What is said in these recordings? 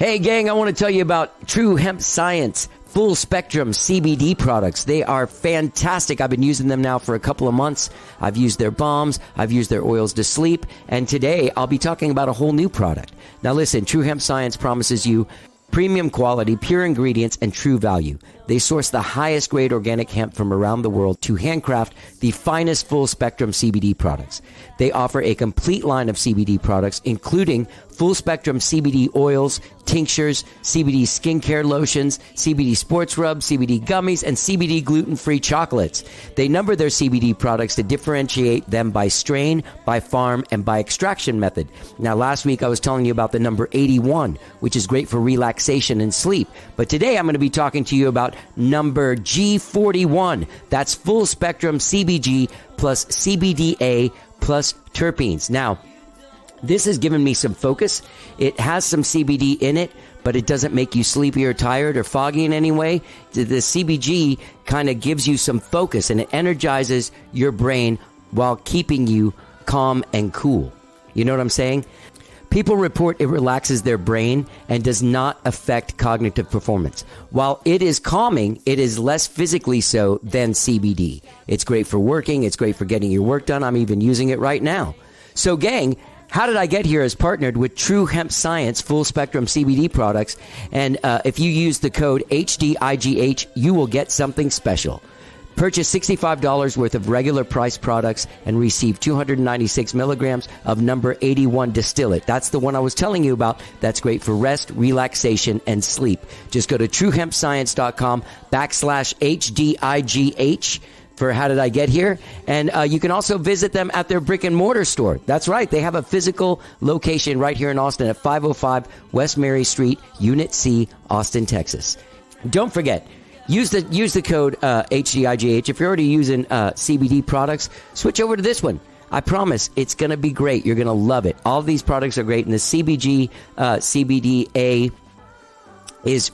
Hey, gang, I want to tell you about True Hemp Science full spectrum CBD products. They are fantastic. I've been using them now for a couple of months. I've used their balms. I've used their oils to sleep. And today I'll be talking about a whole new product. Now listen, True Hemp Science promises you premium quality, pure ingredients, and true value. They source the highest grade organic hemp from around the world to handcraft the finest full spectrum CBD products. They offer a complete line of CBD products, including full spectrum CBD oils, tinctures, CBD skincare lotions, CBD sports rubs, CBD gummies, and CBD gluten-free chocolates. They number their CBD products to differentiate them by strain, by farm, and by extraction method. Now, last week I was telling you about the number 81, which is great for relaxation and sleep. But today I'm going to be talking to you about number G41. That's full spectrum CBG plus CBDA plus terpenes. Now, this has given me some focus. It has some CBD in it, but it doesn't make you sleepy or tired or foggy in any way. The CBG kind of gives you some focus, and it energizes your brain while keeping you calm and cool. You know what I'm saying? People report it relaxes their brain and does not affect cognitive performance. While it is calming, it is less physically so than CBD. It's great for working. It's great for getting your work done. I'm even using it right now. So, gang, How Did I Get Here is partnered with True Hemp Science full spectrum CBD products. And if you use the code HDIGH, you will get something special. Purchase $65 worth of regular price products and receive 296 milligrams of number 81 distillate. That's the one I was telling you about. That's great for rest, relaxation, and sleep. Just go to truehempscience.com/HDIGH for How Did I Get Here? And you can also visit them at their brick and mortar store. That's right. They have a physical location right here in Austin at 505 West Mary Street, Unit C, Austin, Texas. Don't forget, use the code HDIGH. If you're already using CBD products, switch over to this one. I promise it's going to be great. You're going to love it. All of these products are great, and the CBG, CBDA is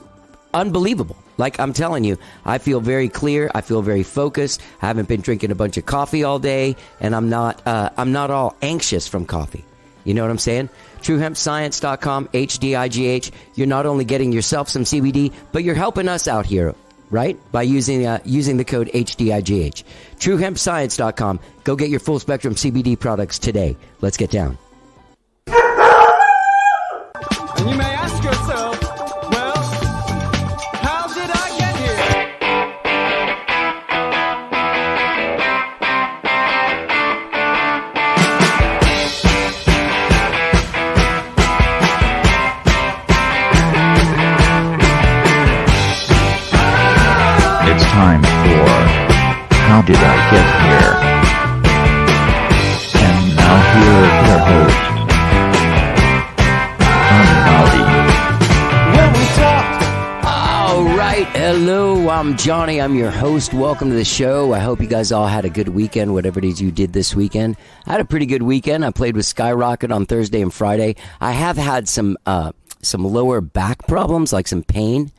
unbelievable. Like I'm telling you, I feel very clear. I feel very focused. I haven't been drinking a bunch of coffee all day, and I'm not all anxious from coffee. You know what I'm saying? TrueHempScience.com, HDIGH. You're not only getting yourself some CBD, but you're helping us out here, right? By using the code HDIGH. TrueHempScience.com. Go get your full spectrum CBD products today. Let's get down. And you may ask yourself, well, how did I get here? It's time for How Did I Get Here? And now here is your host, When we talked, All right. Hello, I'm Johnny. I'm your host. Welcome to the show. I hope you guys all had a good weekend, whatever it is you did this weekend. I had a pretty good weekend. I played with Skyrocket on Thursday and Friday. I have had some lower back problems, like some pain.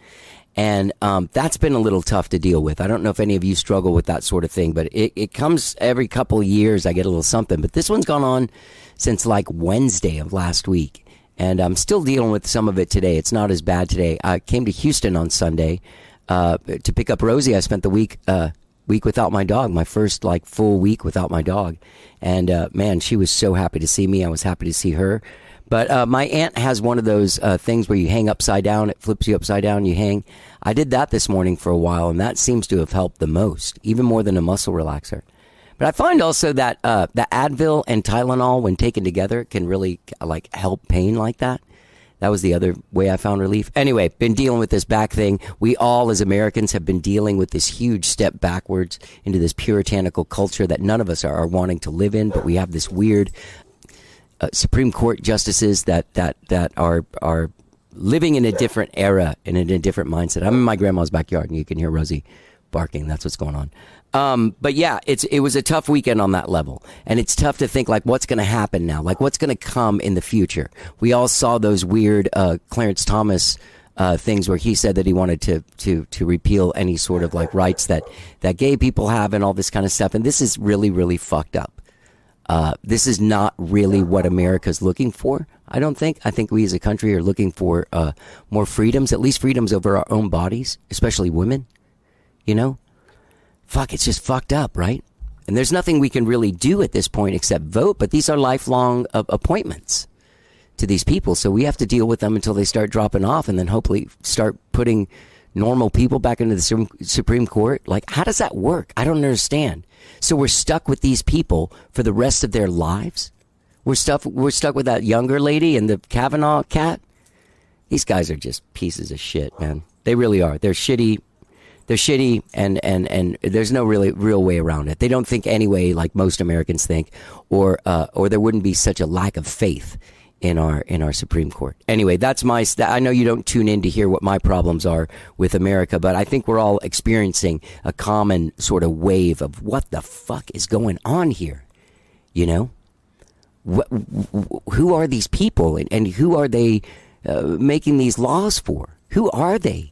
And that's been a little tough to deal with. I don't know if any of you struggle with that sort of thing, but it comes every couple of years. I get a little something. But this one's gone on since like Wednesday of last week. And I'm still dealing with some of it today. It's not as bad today. I came to Houston on Sunday to pick up Rosie. I spent the week without my dog, my first like full week without my dog. And man, she was so happy to see me. I was happy to see her. But my aunt has one of those things where you hang upside down. It flips you upside down. You hang. I did that this morning for a while, and that seems to have helped the most, even more than a muscle relaxer. But I find also that the Advil and Tylenol, when taken together, can really like help pain like that. That was the other way I found relief. Anyway, been dealing with this back thing. We all, as Americans, have been dealing with this huge step backwards into this puritanical culture that none of us are wanting to live in. But we have this weird Supreme Court justices that are living in a different era and in a different mindset. I'm in my grandma's backyard, and you can hear Rosie barking. That's what's going on. But yeah, it was a tough weekend on that level, and it's tough to think like what's going to happen now, like what's going to come in the future. We all saw those weird Clarence Thomas things where he said that he wanted to repeal any sort of like rights that gay people have and all this kind of stuff, and this is really, really fucked up. This is not really what America's looking for, I don't think. I think we as a country are looking for more freedoms, at least freedoms over our own bodies, especially women. You know? Fuck, it's just fucked up, right? And there's nothing we can really do at this point except vote, but these are lifelong appointments to these people. So we have to deal with them until they start dropping off and then hopefully start putting normal people back into the Supreme Court. Like, how does that work? I don't understand. So we're stuck with these people for the rest of their lives? We're stuck with that younger lady and the Kavanaugh cat? These guys are just pieces of shit, man. They really are. They're shitty. They're shitty, and there's no real way around it. They don't think anyway like most Americans think, or there wouldn't be such a lack of faith in our Supreme Court. Anyway, that's I know you don't tune in to hear what my problems are with America, but I think we're all experiencing a common sort of wave of what the fuck is going on here. You know, who are these people, and who are they making these laws for? Who are they?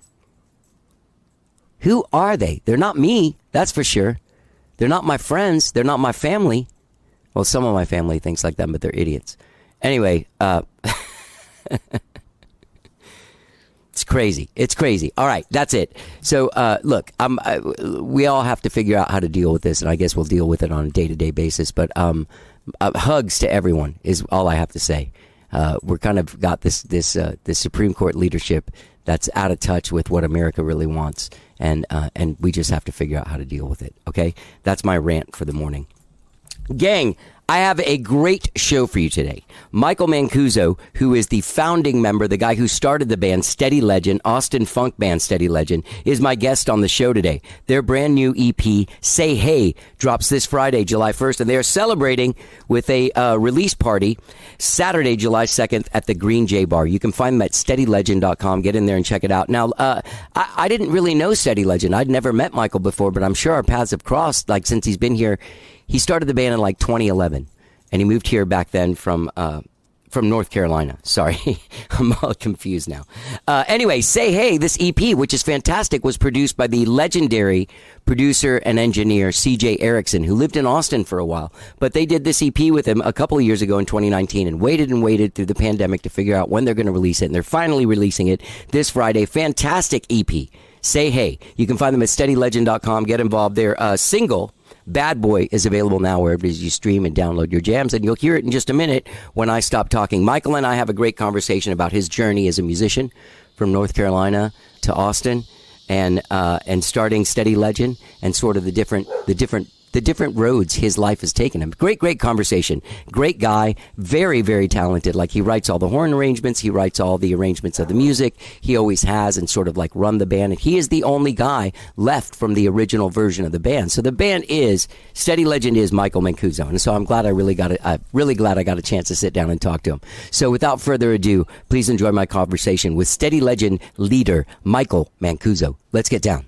Who are they? They're not me, that's for sure. They're not my friends. They're not my family. Well, some of my family thinks like that, but they're idiots. Anyway, it's crazy. It's crazy. All right, that's it. So, look, we all have to figure out how to deal with this, and I guess we'll deal with it on a day-to-day basis. But hugs to everyone is all I have to say. We're kind of got this Supreme Court leadership that's out of touch with what America really wants, and we just have to figure out how to deal with it. Okay, that's my rant for the morning, gang. I have a great show for you today. Michael Mancuso, who is the founding member, the guy who started the band Steady Legend, Austin funk band Steady Legend, is my guest on the show today. Their brand new EP, Say Hey, drops this Friday, July 1st, and they are celebrating with a release party Saturday, July 2nd at the Green J Bar. You can find them at steadylegend.com. Get in there and check it out. Now, I didn't really know Steady Legend. I'd never met Michael before, but I'm sure our paths have crossed, like, since he's been here. He started the band in like 2011, and he moved here back then from North Carolina. Sorry, I'm all confused now. Anyway, Say Hey, this EP, which is fantastic, was produced by the legendary producer and engineer CJ Ericksson, who lived in Austin for a while. But they did this EP with him a couple of years ago in 2019 and waited through the pandemic to figure out when they're going to release it. And they're finally releasing it this Friday. Fantastic EP, Say Hey. You can find them at steadylegend.com. Get involved. Their single, Bad Boy, is available now wherever you stream and download your jams, and you'll hear it in just a minute when I stop talking. Michael and I have a great conversation about his journey as a musician from North Carolina to Austin, and starting Steady Legend, and sort of the different roads his life has taken him. Great conversation. Great guy. Very, very talented. Like, he writes all the horn arrangements. He writes all the arrangements of the music. He always has, and sort of like run the band. And he is the only guy left from the original version of the band. So the band is, Steady Legend is Michael Mancuso. And so I'm really glad I got a chance to sit down and talk to him. So without further ado, please enjoy my conversation with Steady Legend leader Michael Mancuso. Let's get down.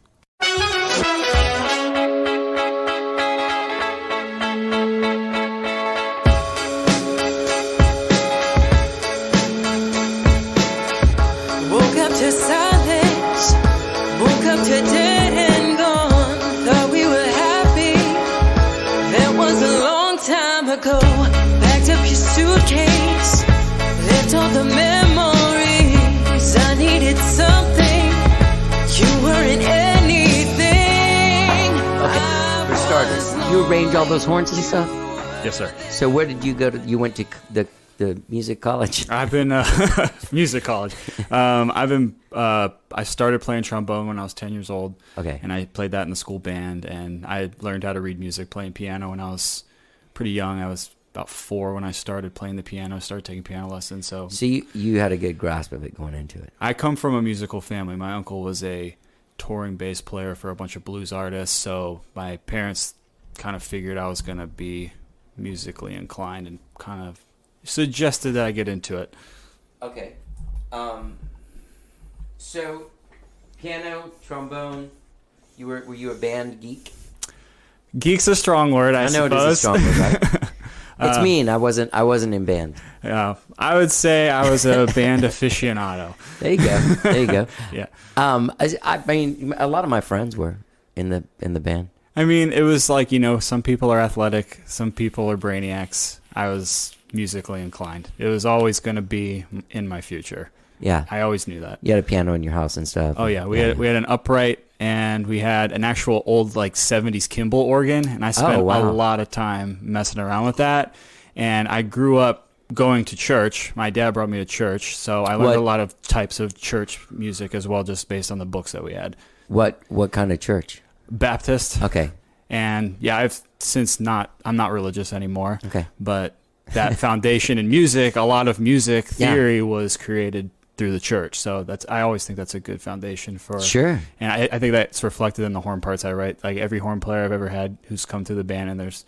Suitcase, left all the memories. I needed something. You weren't anything. Okay, for starters, you arrange all those horns and stuff? Yes, sir. So where did you go to? You went to the music college? I've been music college. I started playing trombone when I was 10 years old. Okay. And I played that in the school band, and I learned how to read music playing piano when I was pretty young. I was about 4 when I started playing the piano, started taking piano lessons. So you had a good grasp of it going into it. I come from a musical family. My uncle was a touring bass player for a bunch of blues artists, so my parents kind of figured I was going to be musically inclined and kind of suggested that I get into it. Okay. So piano, trombone, were you a band geek? Geek's a strong word, I know suppose. It is a strong word, right? It's mean. I wasn't in band. Yeah, I would say I was a band aficionado. There you go. Yeah. I mean, a lot of my friends were in the band. I mean, it was like, some people are athletic, some people are brainiacs. I was musically inclined. It was always going to be in my future. Yeah. I always knew that. You had a piano in your house and stuff. Oh yeah, we had an upright, and we had an actual old like 70s Kimball organ, and I spent a lot of time messing around with that. And I grew up going to church. My dad brought me to church, so I learned a lot of types of church music as well, just based on the books that we had. What kind of church? Baptist. Okay. And yeah, I'm not religious anymore. Okay. But that foundation in music, a lot of music theory was created through the church. So I always think that's a good foundation for. Sure. And I think that's reflected in the horn parts I write. Like every horn player I've ever had who's come through the band, and there's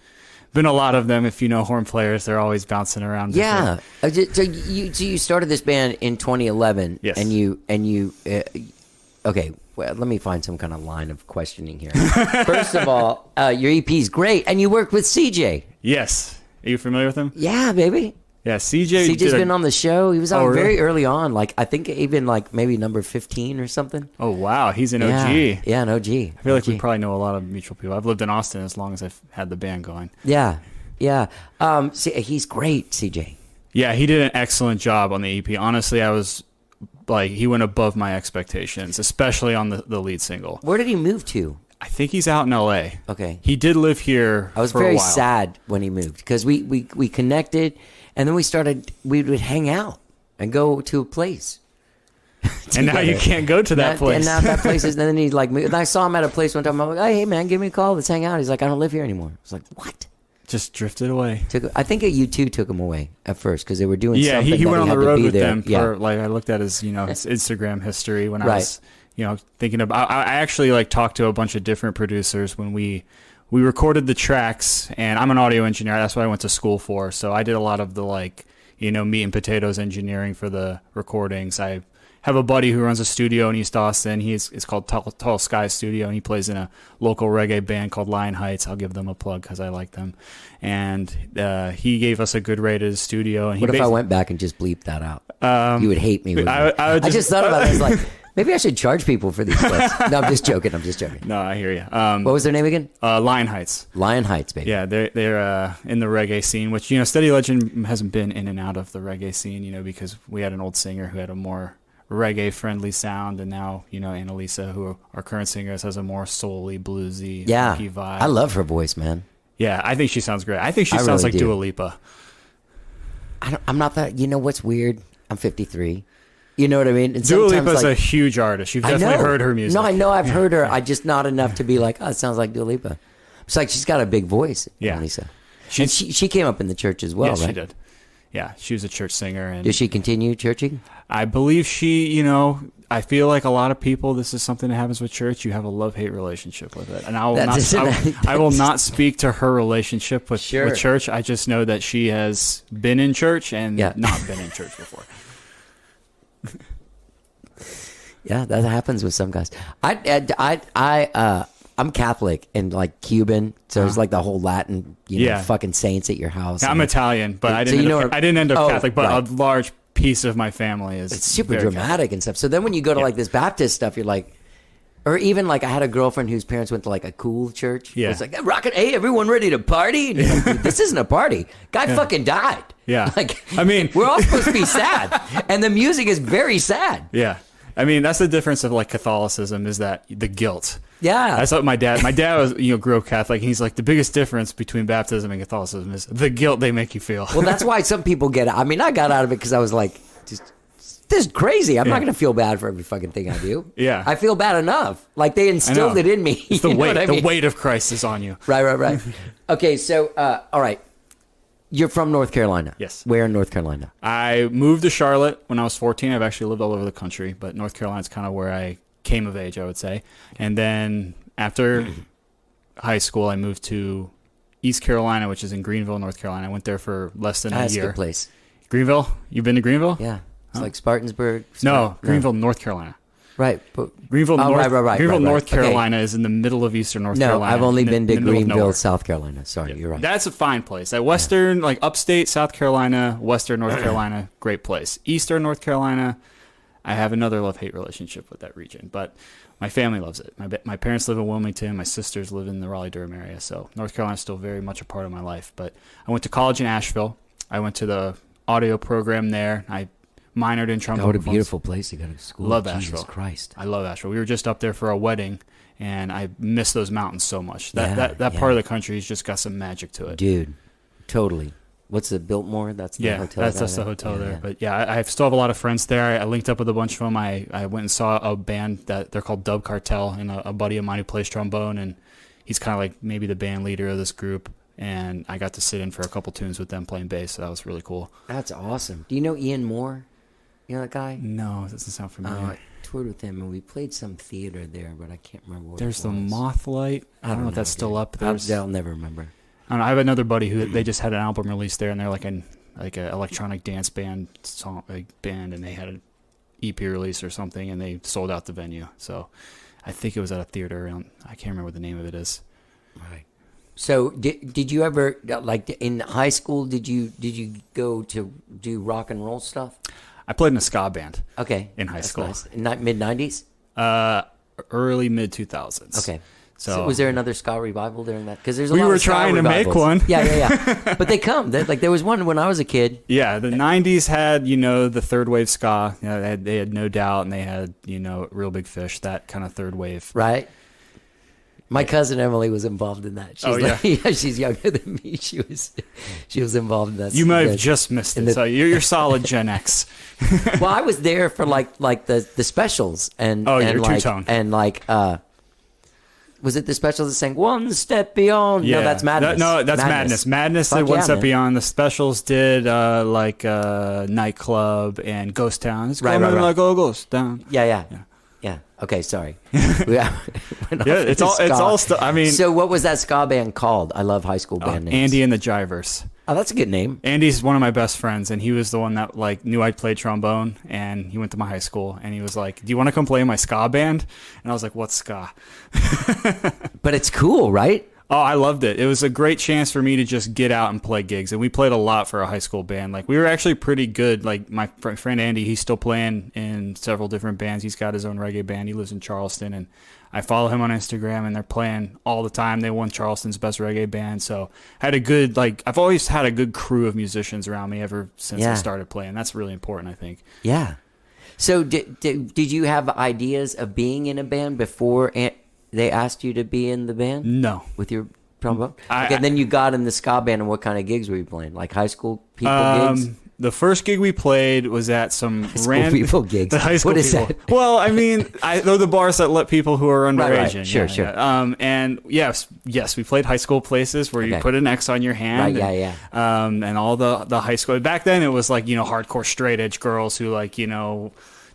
been a lot of them. If you know horn players, they're always bouncing around. Yeah. So you started this band in 2011. Yes. And you okay. Well, let me find some kind of line of questioning here. First of all, your EP is great, and you worked with CJ. Yes. Are you familiar with him? Yeah, baby. Yeah, CJ's been on the show. He was on really? very early on, like I think even like maybe number 15 or something. Oh wow, he's an OG. Yeah, an OG. I feel like we probably know a lot of mutual people. I've lived in Austin as long as I've had the band going. Yeah. See, he's great, CJ. Yeah, he did an excellent job on the EP. Honestly, I was like, he went above my expectations, especially on the lead single. Where did he move to? I think he's out in LA. Okay. He did live here. I was for very a while. sad when he moved because we connected, and then we would hang out and go to a place. And now you can't go to that place. And now that place is. And then he like moved. And I saw him at a place one time. I'm like, hey man, give me a call. Let's hang out. He's like, I don't live here anymore. I was like, what? Just drifted away. I think U2 took him away at first because they were doing something. Yeah, he went on the road with them. Yeah. Like I looked at his his Instagram history when I was thinking about. I actually like talked to a bunch of different producers when we recorded the tracks, and I'm an audio engineer. That's what I went to school for. So I did a lot of the meat and potatoes engineering for the recordings. I have a buddy who runs a studio in East Austin. It's called Tall Sky Studio, and he plays in a local reggae band called Lion Heights. I'll give them a plug because I like them. And he gave us a good rate at his studio. And what if I went back and just bleeped that out? You would hate me. I just thought about it. I was like, maybe I should charge people for these clips. No, I'm just joking. No, I hear you. What was their name again? Lion Heights. Lion Heights, baby. Yeah, they're in the reggae scene, which, Steady Legend hasn't been in and out of the reggae scene, because we had an old singer who had a more reggae friendly sound, and now Annalisa, who our current singer, has a more soul-y, bluesy, funky vibe. I love her voice, man. Yeah, I think she sounds great. I think she sounds like Dua Lipa. I'm not that. You know what's weird? I'm 53. You know what I mean? And Dua Lipa's a huge artist. You've definitely heard her music. No, I know I've heard her. I just not enough to be like, oh, it sounds like Dua Lipa. It's like she's got a big voice. Yeah, Annalisa. And she came up in the church as well, right? She did. Yeah, she was a church singer. And does she continue churching? I believe she, I feel like a lot of people, this is something that happens with church. You have a love-hate relationship with it. And I will not speak to her relationship with church. I just know that she has been in church and not been in church before. Yeah, that happens with some guys. I'm Catholic and like Cuban, so it's like the whole Latin, fucking saints at your house. I'm Italian, but I didn't end up Catholic, but a large piece of my family is. It's super dramatic Catholic and stuff. So then when you go to like this Baptist stuff, you're like, or even like I had a girlfriend whose parents went to like a cool church. Yeah, it's like hey, everyone ready to party? And you're like, this isn't a party. Guy fucking died. Yeah, we're all supposed to be sad, and the music is very sad. Yeah. That's the difference of like Catholicism, is that the guilt. Yeah. That's what my dad was, grew up Catholic. And he's like, the biggest difference between baptism and Catholicism is the guilt they make you feel. Well, that's why some people get out. I got out of it because I was like, this is crazy. I'm not going to feel bad for every fucking thing I do. Yeah. I feel bad enough. Like they instilled it in me. It's the weight. The weight of Christ is on you. Right. Okay. So, all right. You're from North Carolina. Yes. Where in North Carolina? I moved to Charlotte when I was 14. I've actually lived all over the country, but North Carolina is kind of where I came of age, I would say. And then after high school, I moved to East Carolina, which is in Greenville, North Carolina. I went there for less than a year. That's a good place. Greenville? You've been to Greenville? Yeah. It's like Spartansburg. No, Greenville, North Carolina. Right. But Greenville, North Carolina okay. is in the middle of Eastern North Carolina. No, I've only been to Greenville, South Carolina. Sorry, you're right. That's a fine place. Upstate South Carolina, Western North Carolina, great place. Eastern North Carolina, I have another love-hate relationship with that region, but my family loves it. My parents live in Wilmington. My sisters live in the Raleigh-Durham area, so North Carolina is still very much a part of my life. But I went to college in Asheville. I went to the audio program there. I minored in trombone. Oh, what a beautiful place to go to school. Love Jesus Asheville. Christ. I love Asheville. We were just up there for a wedding, and I miss those mountains so much. That Yeah. part of the country has just got some magic to it. Dude, totally. What's the Biltmore? That's the hotel. That's the hotel Yeah, there. yeah. But yeah, I still have a lot of friends there. I linked up with a bunch of them. I went and saw a band that they're called Dub Cartel, and a buddy of mine who plays trombone, and he's kind of like maybe the band leader of this group. And I got to sit in for a couple tunes with them playing bass, so that was really cool. That's awesome. Do you know Ian Moore? You know that guy? No, it doesn't sound familiar. I toured with him, and we played some theater there, but I can't remember what There's it the was. Mothlight. I don't know if that's still up. I'll never remember. I don't know, I have another buddy who they just had an album released there, and they're like an electronic dance band band, and they had an EP release or something, and they sold out the venue. So I think it was at a theater around. I can't remember what the name of it is. Right. So did you ever, like in high school, did you go to do rock and roll stuff? I played in a ska band. Okay. In high school. Nice. Mid-90s? Early mid 2000s. Okay. So was there another ska revival during that? Because there's a We lot were of ska trying to make revivals. one. Yeah. But they come. Like there was one when I was a kid. Yeah, the 90s had, the third wave ska. They had No Doubt, and they had, Real Big Fish, that kind of third wave. Right. My cousin Emily was involved in that. She's she's younger than me. She was involved in that. You might have just missed it. So you're solid Gen X. Well, I was there for like the specials and you're like, two-tone. and like was it the specials that sang One Step Beyond? Yeah. No, that's Madness. That's Madness. Madness Fuck did One yeah, Step man. Beyond. The specials did Nightclub and Ghost Town. It's Right. like a ghost town. Yeah. Okay, sorry. It's all stuff. I mean, So what was that ska band called? I love high school band names. Andy and the Jivers. Oh, that's a good name. Andy's one of my best friends, and he was the one that knew I'd played trombone, and he went to my high school, and he was like, "Do you want to come play in my ska band?" And I was like, "What's ska?" But it's cool, right? Oh, I loved it. It was a great chance for me to just get out and play gigs, and we played a lot for a high school band. Like we were actually pretty good. Like my friend Andy, he's still playing in several different bands. He's got his own reggae band. He lives in Charleston, and I follow him on Instagram, and they're playing all the time. They won Charleston's best reggae band, so I had a good I've always had a good crew of musicians around me ever since I started playing. That's really important, I think. Yeah. So did you have ideas of being in a band before they asked you to be in the band? No. With your trombone? Then you got in the ska band, and what kind of gigs were you playing? Like high school people gigs? The first gig we played was at some School people gigs. The high school What is people. that? Well, I mean, they're the bars that let people who are underage Right. in. Sure. And yes, we played high school places where you put an X on your hand. Right. And all the high school. Back then, it was hardcore straight edge girls who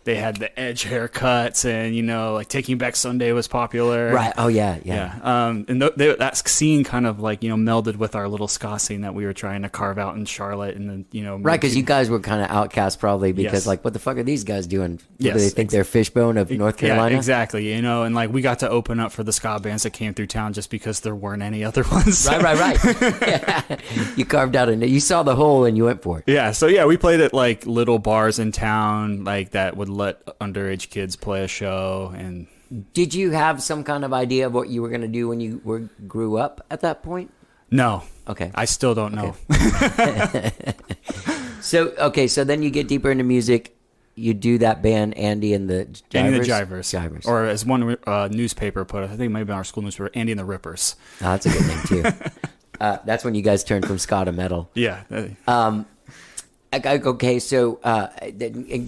they had the edge haircuts, and Taking Back Sunday was popular. Right. Oh yeah. And that scene kind of melded with our little ska scene that we were trying to carve out in Charlotte, and then Right, because you guys were kind of outcast probably because Yes. what the fuck are these guys doing? Yes. Do they think they're Fishbone of North Carolina? Yeah, exactly. And we got to open up for the ska bands that came through town just because there weren't any other ones. Right. Yeah. You carved out you saw the hole and you went for it. Yeah, so we played at little bars in town that would let underage kids play a show. And Did you have some kind of idea of what you were going to do when you grew up at that point? no, Okay. I still don't know. So then you get deeper into music. You do that band, Andy and the Jivers? Andy and the Jivers. Jivers. Or as one newspaper put it, I think it might have been our school newspaper, Andy and the Rippers. Oh, that's a good name too. That's when you guys turned from ska to metal. Yeah. Okay, so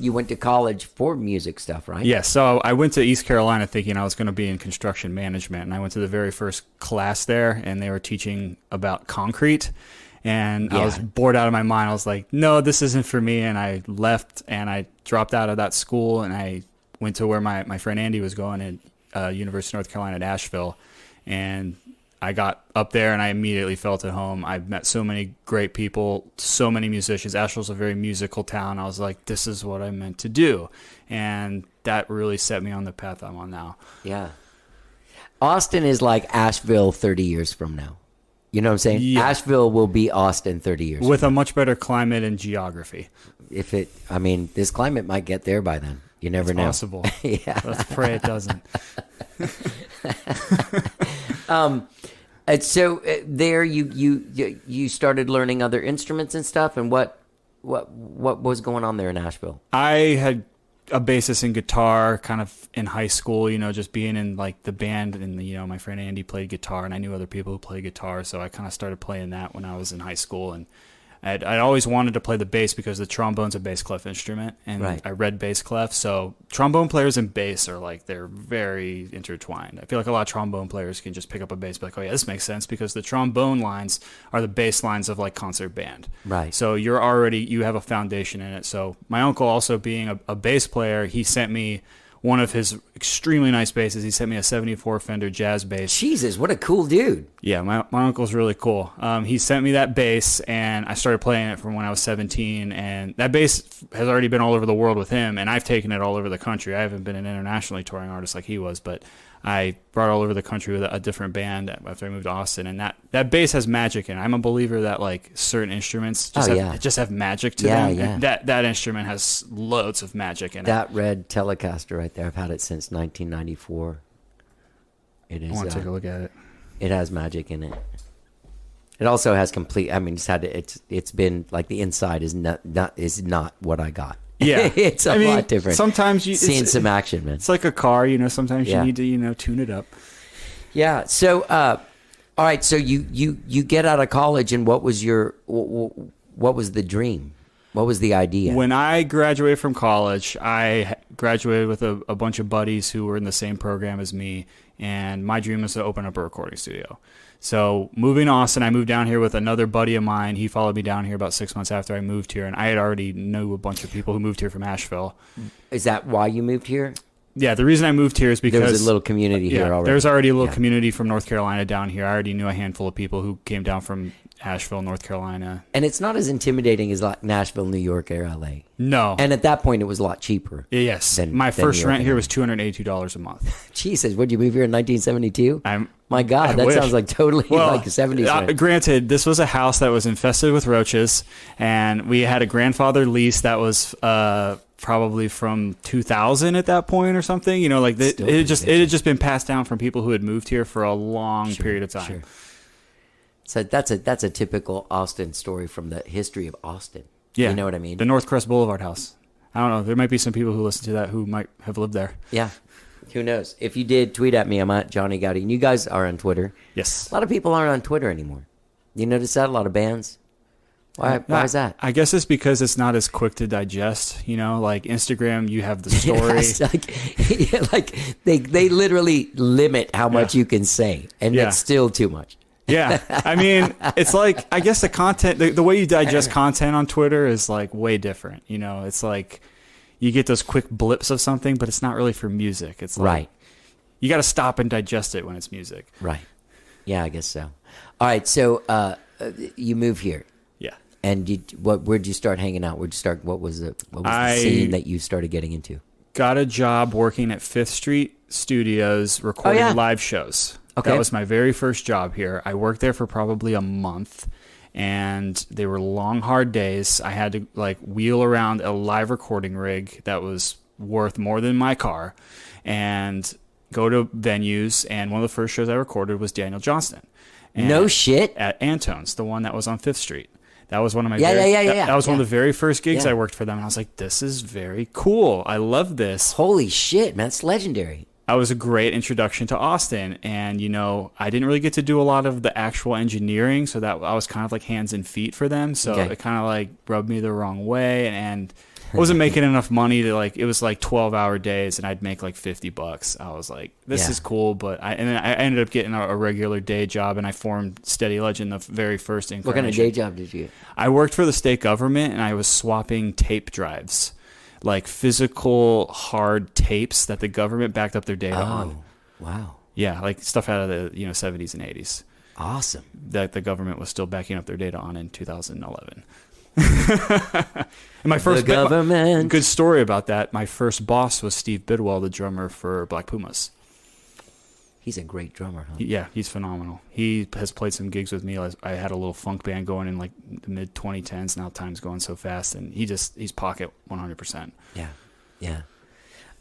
you went to college for music stuff, right? Yeah, so I went to East Carolina thinking I was going to be in construction management, and I went to the very first class there, and they were teaching about concrete, and I was bored out of my mind. I was like, no, this isn't for me, and I left, and I dropped out of that school, and I went to where my friend Andy was going at University of North Carolina at Asheville, and I got up there and I immediately felt at home. I met so many great people, so many musicians. Asheville's a very musical town. I was like, this is what I meant to do. And that really set me on the path I'm on now. Yeah. Austin is like Asheville 30 years from now. You know what I'm saying? Yeah. Asheville will be Austin 30 years With from a much better climate and geography. now. This climate might get there by then. You never It's know. possible. Yeah. Let's pray it doesn't. And so there you started learning other instruments and stuff. And what was going on there in Asheville? I had a basis in guitar kind of in high school, just being in like the band, and my friend Andy played guitar, and I knew other people who played guitar, so I kind of started playing that when I was in high school. And I'd always wanted to play the bass because the trombone's a bass clef instrument, and Right. I read bass clef, so trombone players and bass are like, they're very intertwined. I feel like a lot of trombone players can just pick up a bass and be like, oh yeah, this makes sense, because the trombone lines are the bass lines of like concert band. Right. So you have a foundation in it. So my uncle, also being a bass player, he sent me one of his extremely nice basses. He sent me a 74 Fender jazz bass. Jesus, what a cool dude. Yeah, my uncle's really cool. He sent me that bass, and I started playing it from when I was 17. And that bass has already been all over the world with him, and I've taken it all over the country. I haven't been an internationally touring artist like he was, but I brought it all over the country with a different band after I moved to Austin. And that bass has magic in it. I'm a believer that like certain instruments just have magic to them. Yeah. And that instrument has loads of magic in it. That red Telecaster right there, I've had it since 1994. It is. I want to take a look at it. It has magic in it. It also has complete. I mean, it's been like the inside is not what I got. Yeah, it's a lot different. Sometimes seeing some action, man. It's like a car, Sometimes you need to, tune it up. Yeah. So, all right. So you get out of college, and what was the dream? What was the idea? When I graduated from college, I graduated with a bunch of buddies who were in the same program as me, and my dream was to open up a recording studio. So moving to Austin, I moved down here with another buddy of mine. He followed me down here about 6 months after I moved here, and I had already knew a bunch of people who moved here from Asheville. Is that why you moved here? Yeah, the reason I moved here is because there was a little community here already. There's already a little community from North Carolina down here. I already knew a handful of people who came down from Asheville, North Carolina. And it's not as intimidating as like Nashville, New York, or LA. No. And at that point, it was a lot cheaper. Yes. My first rent here was $282 a month. Jesus, would you move here in 1972? My God, I that wish. sounds like totally like a 70s rent. Granted, this was a house that was infested with roaches, and we had a grandfather lease that was probably from 2000 at that point or something. It had just been passed down from people who had moved here for a long period of time. Sure. So that's a typical Austin story from the history of Austin. Yeah, you know what I mean? The Northcrest Boulevard house. I don't know. There might be some people who listen to that who might have lived there. Yeah. Who knows? If you did, tweet at me. I'm at Johnny Gowdy. And you guys are on Twitter. Yes. A lot of people aren't on Twitter anymore. You notice that? A lot of bands? Why is that? I guess it's because it's not as quick to digest. Like Instagram, you have the story. They literally limit how much you can say. And it's still too much. Yeah. I mean, it's like, I guess the content, the way you digest content on Twitter is like way different. It's like you get those quick blips of something, but it's not really for music. It's like, right. You got to stop and digest it when it's music. Right. Yeah, I guess so. All right. So you move here. Yeah. And where'd you start hanging out? What was the scene that you started getting into? Got a job working at 5th Street Studios recording live shows. Okay. That was my very first job here. I worked there for probably a month, and they were long, hard days. I had to wheel around a live recording rig that was worth more than my car and go to venues. And one of the first shows I recorded was Daniel Johnston. No shit. At Antone's, the one that was on 5th Street. That was one of my That was one of the very first gigs I worked for them. And I was like, this is very cool. I love this. Holy shit, man. It's legendary. That was a great introduction to Austin. And, I didn't really get to do a lot of the actual engineering. So that I was kind of like hands and feet for them. So it kind of rubbed me the wrong way. And I wasn't making enough money to it was 12-hour days and I'd make $50. I was like, this is cool. But I ended up getting a regular day job, and I formed Steady Legend the very first incarnation. What kind of day job did you get? I worked for the state government, and I was swapping tape drives. Physical hard tapes that the government backed up their data on. Wow. Yeah, stuff out of the 70s and 80s. Awesome. That the government was still backing up their data on in 2011. And my first government. Good story about that. My first boss was Steve Bidwell, the drummer for Black Pumas. He's a great drummer, huh? Yeah, he's phenomenal. He has played some gigs with me. I had a little funk band going in the mid 2010s. Now time's going so fast, and he's pocket 100%. Yeah.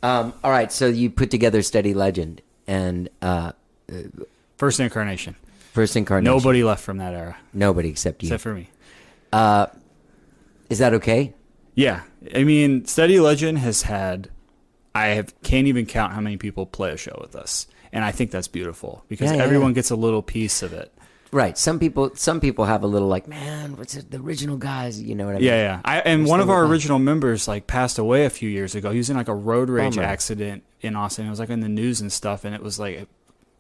All right, so you put together Steady Legend and First incarnation. First Incarnation. Nobody left from that era. Nobody except you. Except for me. Is that okay? Yeah. I mean, Steady Legend has had... can't even count how many people play a show with us. And I think that's beautiful because everyone gets a little piece of it. Right. Some people have a little like, man, what's it? The original guys, you know what I mean? Yeah. And one of our original members like passed away a few years ago. He was in like a road rage accident in Austin. It was like in the news and stuff. And it was like, it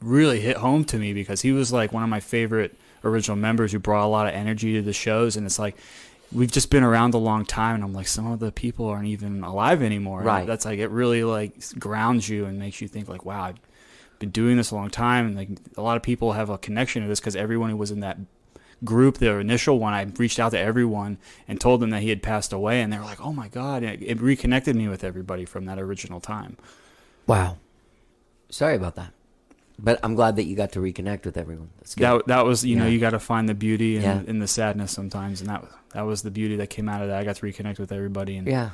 really hit home to me because he was like one of my favorite original members who brought a lot of energy to the shows. And it's like, we've just been around a long time. And I'm like, some of the people aren't even alive anymore. Right. And that's like, it really like grounds you and makes you think like, wow, I've been doing this a long time. And like a lot of people have a connection to this because everyone who was in that group, the initial one, I reached out to everyone and told them that he had passed away. And they were like, oh my God. And it reconnected me with everybody from that original time. Wow. Sorry about that. But I'm glad that you got to reconnect with everyone. That's good. That was, you know, you got to find the beauty in the sadness sometimes. And that was the beauty that came out of that. I got to reconnect with everybody. And yeah.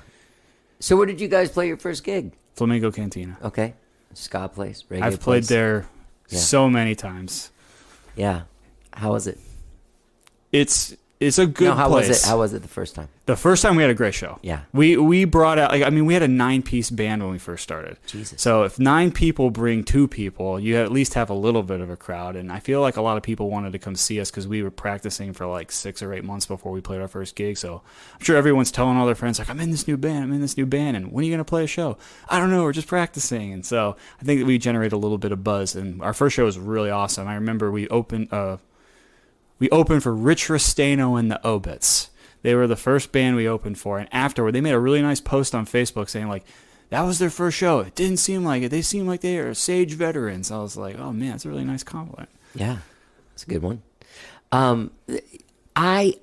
So where did you guys play your first gig? Flamingo Cantina. Okay. Ska place, reggae I've played place. there so many times. Yeah. How was it? It's a good how place. was it? How was it the first time? The first time we had a great show. Yeah. We brought out, we had a 9-piece band when we first started. Jesus. So if 9 people bring 2 people, you at least have a little bit of a crowd. And I feel like a lot of people wanted to come see us because we were practicing for like 6 or 8 months before we played our first gig. So I'm sure everyone's telling all their friends, like, I'm in this new band. And when are you going to play a show? I don't know. We're just practicing. And so I think that we generated a little bit of buzz. And our first show was really awesome. I remember we opened for Rich Restaino and the Obits. They were the first band we opened for, and afterward, they made a really nice post on Facebook saying, like, that was their first show. It didn't seem like it. They seemed like they are sage veterans. I was like, oh, man, that's a really nice compliment. Yeah, it's a good one. I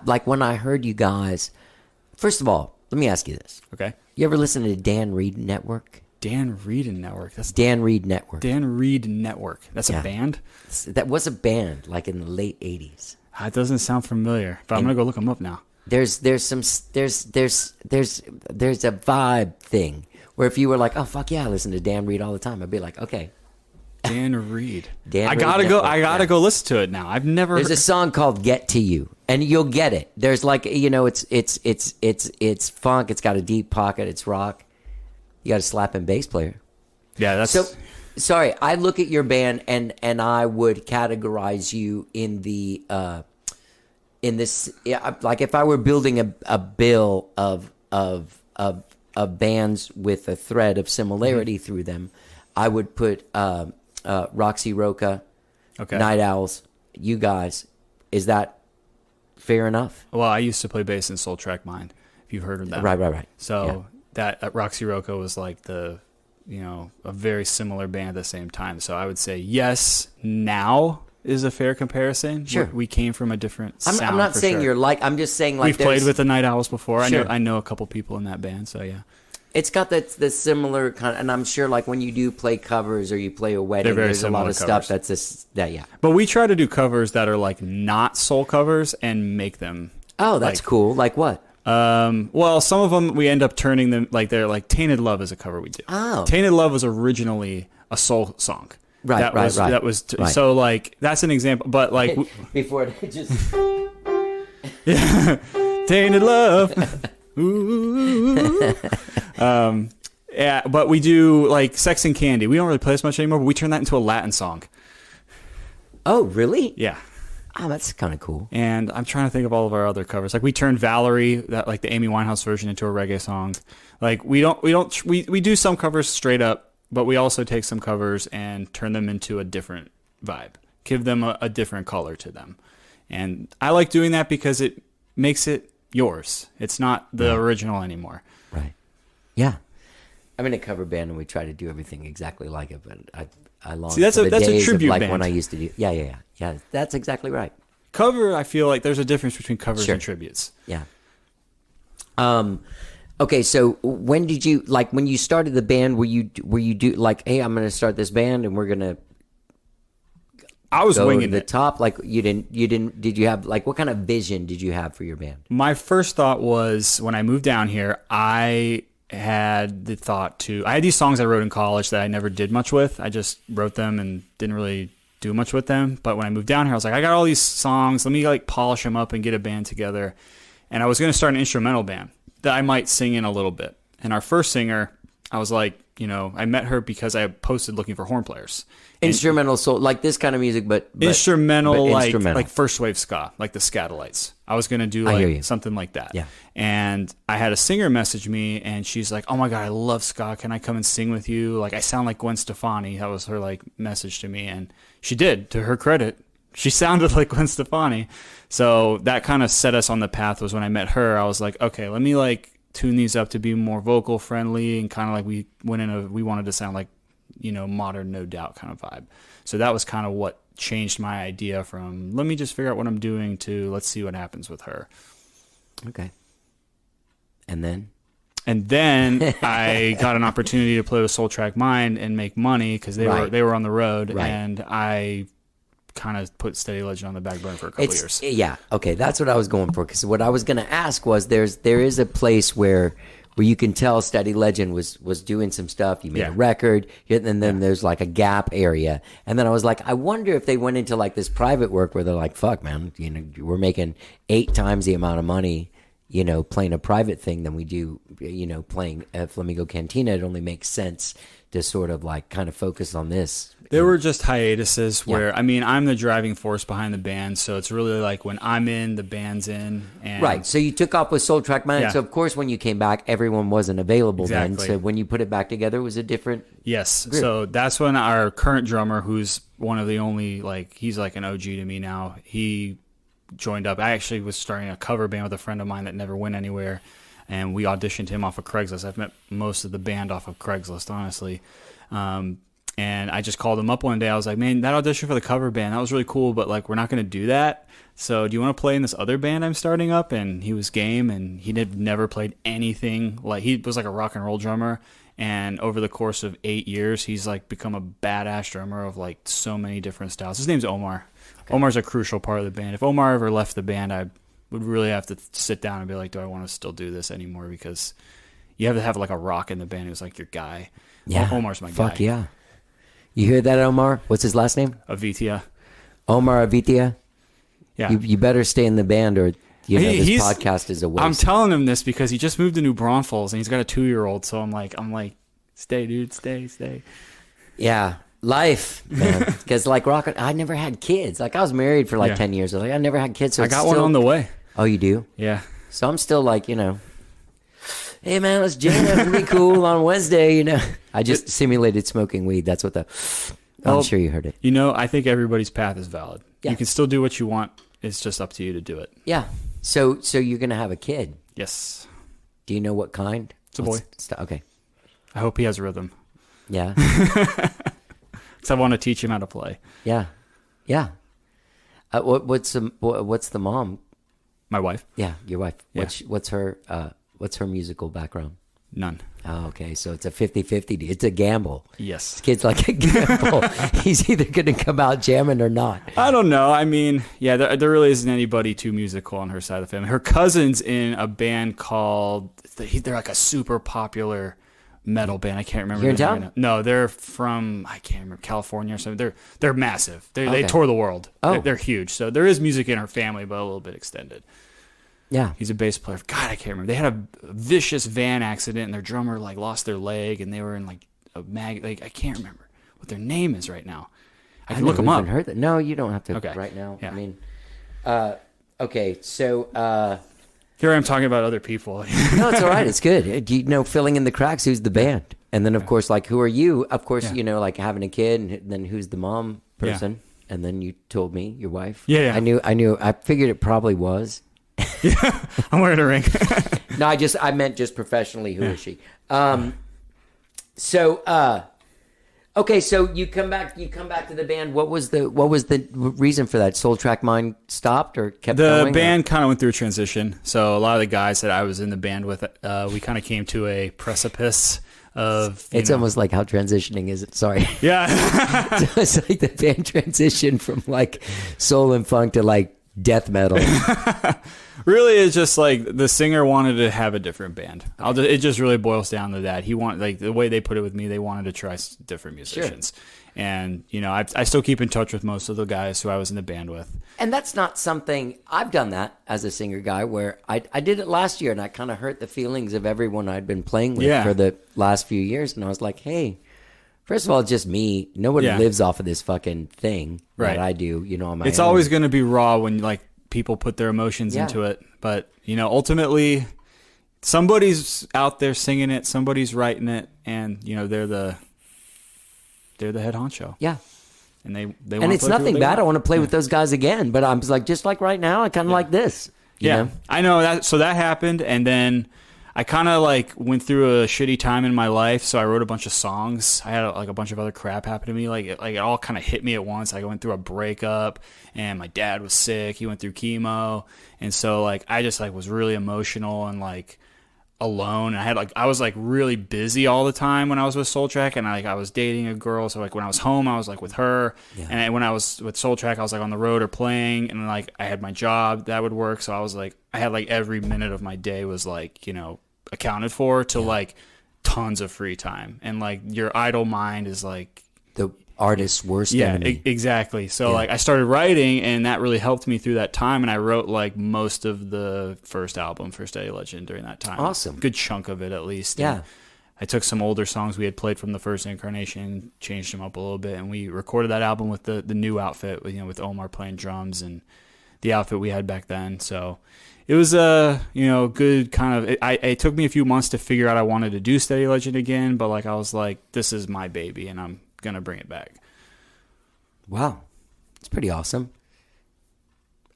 like when I heard you guys, first of all, let me ask you this. Okay. You ever listen to Dan Reed Network? Dan Reed Network. That's Dan Reed Network. Dan Reed Network. That's a band? That was a band, like in the late 80s. It doesn't sound familiar, but I'm gonna go look them up now. There's a vibe thing where if you were like, oh fuck yeah, I listen to Dan Reed all the time, I'd be like, okay. Dan Reed. I gotta go listen to it now. I've never. There's a song called "Get to You," and you'll get it. There's like, you know, it's funk. It's got a deep pocket. It's rock. You got a slapping bass player. Yeah, that's so. Sorry, I look at your band and I would categorize you in the in this, like if I were building a bill of bands with a thread of similarity through them, I would put Roxy Roca, Night Owls, you guys. Is that fair enough? Well, I used to play bass in Soul Track Mind, if you've heard of that. Right. So that Roxy Roca was like a very similar band at the same time. So I would say yes, now is a fair comparison. Sure. We came from a different sound. I'm not saying you're like, I'm just saying like we've played with the Night Owls before. Sure. I know a couple people in that band, so yeah. It's got the similar kind of, and I'm sure like when you do play covers or you play a wedding, there's a lot of stuff that's this, yeah. But we try to do covers that are like not soul covers and make them. Oh, that's cool. Like what? Well, some of them we end up turning them like they're like Tainted Love is a cover we do. Oh. Tainted Love was originally a soul song. Right. That was so like that's an example, but like before it just yeah, Tainted Love. Ooh. Yeah, but we do like Sex and Candy. We don't really play this much anymore, but we turn that into a Latin song. Oh, really? Yeah. Oh, that's kind of cool. And I'm trying to think of all of our other covers. Like we turned Valerie, that like the Amy Winehouse version, into a reggae song. Like we do some covers straight up, but we also take some covers and turn them into a different vibe, give them a different color to them. And I like doing that because it makes it yours. It's not the original anymore. Right. Yeah. I'm in a cover band and we try to do everything exactly like it, but I long for the days a tribute of like band. when I used to do. Yeah. That's exactly right. Cover, I feel like there's a difference between covers and tributes. Yeah. Okay, so when did you when you started the band? Were you do like, hey, I'm going to start this band and we're going to? I was go winging to the it. top. Like you didn't. Did you have like what kind of vision did you have for your band? My first thought was when I moved down here, I had the thought to, I had these songs I wrote in college that I never did much with. I just wrote them and didn't really do much with them. But when I moved down here, I was like, I got all these songs. Let me like polish them up and get a band together. And I was going to start an instrumental band that I might sing in a little bit. And our first singer, I was like, you know, I met her because I posted looking for horn players. Instrumental soul, like this kind of music, but instrumental, but instrumental. like first wave ska, like the Scatolites. I was gonna do I hear you. like something like that. Yeah. And I had a singer message me, and she's like, "Oh my god, I love ska. Can I come and sing with you? Like, I sound like Gwen Stefani." That was her like message to me, and she did. To her credit, she sounded like Gwen Stefani. So that kind of set us on the path. Was when I met her, I was like, okay, let me like tune these up to be more vocal friendly, and kind of like we wanted to sound like, you know, modern No Doubt kind of vibe. So that was kind of what changed my idea from let me just figure out what I'm doing to let's see what happens with her. Okay. And then I got an opportunity to play with Soul Track Mind and make money because they were on the road, and I kind of put Steady Legend on the back burner for a couple years. Yeah, okay, that's what I was going for. Because what I was going to ask was, there is a place where you can tell Steady Legend was doing some stuff. You made a record, and then there's like a gap area. And then I was like, I wonder if they went into like this private work where they're like, fuck, man, you know, we're making 8 times the amount of money, you know, playing a private thing than we do, you know, playing at Flamingo Cantina. It only makes sense to sort of like kind of focus on this. There were just hiatuses where, I mean, I'm the driving force behind the band, so it's really like when I'm in, the band's in. And right, so you took off with Soul Track Mind, Yeah. so of course when you came back, everyone wasn't available then, Exactly. so when you put it back together, it was a different... Yes, group. so that's when our current drummer, who's one of the only, like, he's like an OG to me now, he joined up. I actually was starting a cover band with a friend of mine that never went anywhere, and we auditioned him off of Craigslist. I've met most of the band off of Craigslist, honestly. And I just called him up one day. I was like, man, that audition for the cover band, that was really cool, but like, we're not going to do that. So do you want to play in this other band I'm starting up? And he was game, and he had never played anything. Like, he was like a rock and roll drummer. And over the course of 8 years, he's like become a badass drummer of like so many different styles. His name's Omar. Okay. Omar's a crucial part of the band. If Omar ever left the band, I would really have to sit down and be like, do I want to still do this anymore? Because you have to have like a rock in the band who's like your guy. Yeah. Omar's my guy. Fuck yeah. You hear that, Omar? What's his last name? Avitia. Omar Avitia? Yeah. You better stay in the band, or you know, this podcast is a waste. I'm telling him this because he just moved to New Braunfels and he's got a 2-year-old. So I'm like, stay, dude, stay. Yeah, life, man. Because like I never had kids. Like I was married for like 10 years. I was like, I never had kids. So I got one on the way. Oh, you do? Yeah. So I'm still like, you know, hey man, let's jam. It'll be cool on Wednesday. You know, I just simulated smoking weed. That's what I'm sure you heard it. You know, I think everybody's path is valid. Yeah. You can still do what you want. It's just up to you to do it. Yeah. So you're gonna have a kid. Yes. Do you know what kind? It's a boy. Okay. I hope he has rhythm. Yeah. Because I want to teach him how to play. Yeah. Yeah. What's the mom? My wife? Yeah, your wife. Yeah. What's her musical background? None. Oh, okay. So it's a 50-50. It's a gamble. Yes. This kid's like a gamble. He's either going to come out jamming or not. I don't know. I mean, yeah, there really isn't anybody too musical on her side of the family. Her cousin's in a band called, they're like a super popular metal band. I can't remember. Here in their town? name. No, they're from, I can't remember, California or something. They're massive. They tour the world. Oh. They're huge. So there is music in her family, but a little bit extended. Yeah. He's a bass player. God, I can't remember. They had a vicious van accident, and their drummer like lost their leg, and they were in like a like I can't remember what their name is right now. I can look them up. Heard that. No, you don't have to Okay. right now. Yeah. I mean, okay. So Here I am talking about other people. no, it's all right. It's good. You know, filling in the cracks. Who's the band? And then of course, like, who are you? Of course, you know, like having a kid, and then who's the mom person? And then you told me your wife. Yeah. I knew. I figured it probably was. I'm wearing a ring. No, I meant just professionally. Who is she? Okay, so you come back to the band. What was the reason for that? Soul Track Mind stopped or kept going? The band kind of went through a transition. So a lot of the guys that I was in the band with, we kind of came to a precipice of. It's almost like how transitioning is. Sorry. Yeah. So it's like the band transitioned from like soul and funk to like death metal. Really, it's just like the singer wanted to have a different band. It just really boils down to that. He wanted, like the way they put it with me, they wanted to try different musicians. Sure. And, you know, I still keep in touch with most of the guys who I was in the band with. And that's not something, I've done that as a singer guy, where I did it last year, and I kind of hurt the feelings of everyone I'd been playing with for the last few years. And I was like, hey, first of all, it's just me. No one lives off of this fucking thing that I do, you know, on my own. It's always going to be raw when, like, people put their emotions into it. But, you know, ultimately, somebody's out there singing it, somebody's writing it, and, you know, they're the head honcho. Yeah. And they and it's nothing bad. I want to play with those guys again, but I'm just like right now, I kind of like this. You know? I know that. So that happened, and then I kind of like went through a shitty time in my life. So I wrote a bunch of songs. I had like a bunch of other crap happen to me. Like it all kind of hit me at once. I went through a breakup, and my dad was sick. He went through chemo, and so like I just like was really emotional and like alone. I was like really busy all the time when I was with Soul Track, and I was dating a girl, so like when I was home I was like with her, and when I was with Soul Track I was like on the road or playing, and like I had my job that would work, so I was like I had like every minute of my day was like, you know, accounted for to like tons of free time, and like your idle mind is like the artist's worst enemy. Exactly. So like I started writing, and that really helped me through that time, and I wrote like most of the first album for Steady Legend during that time. Awesome. Good chunk of it at least. And I took some older songs we had played from the first incarnation, changed them up a little bit, and we recorded that album with the new outfit, you know, with Omar playing drums and the outfit we had back then. So it was a, you know, good kind of, it took me a few months to figure out I wanted to do Steady Legend again, but like I was like, this is my baby, and I'm gonna bring it back. Wow, it's pretty awesome.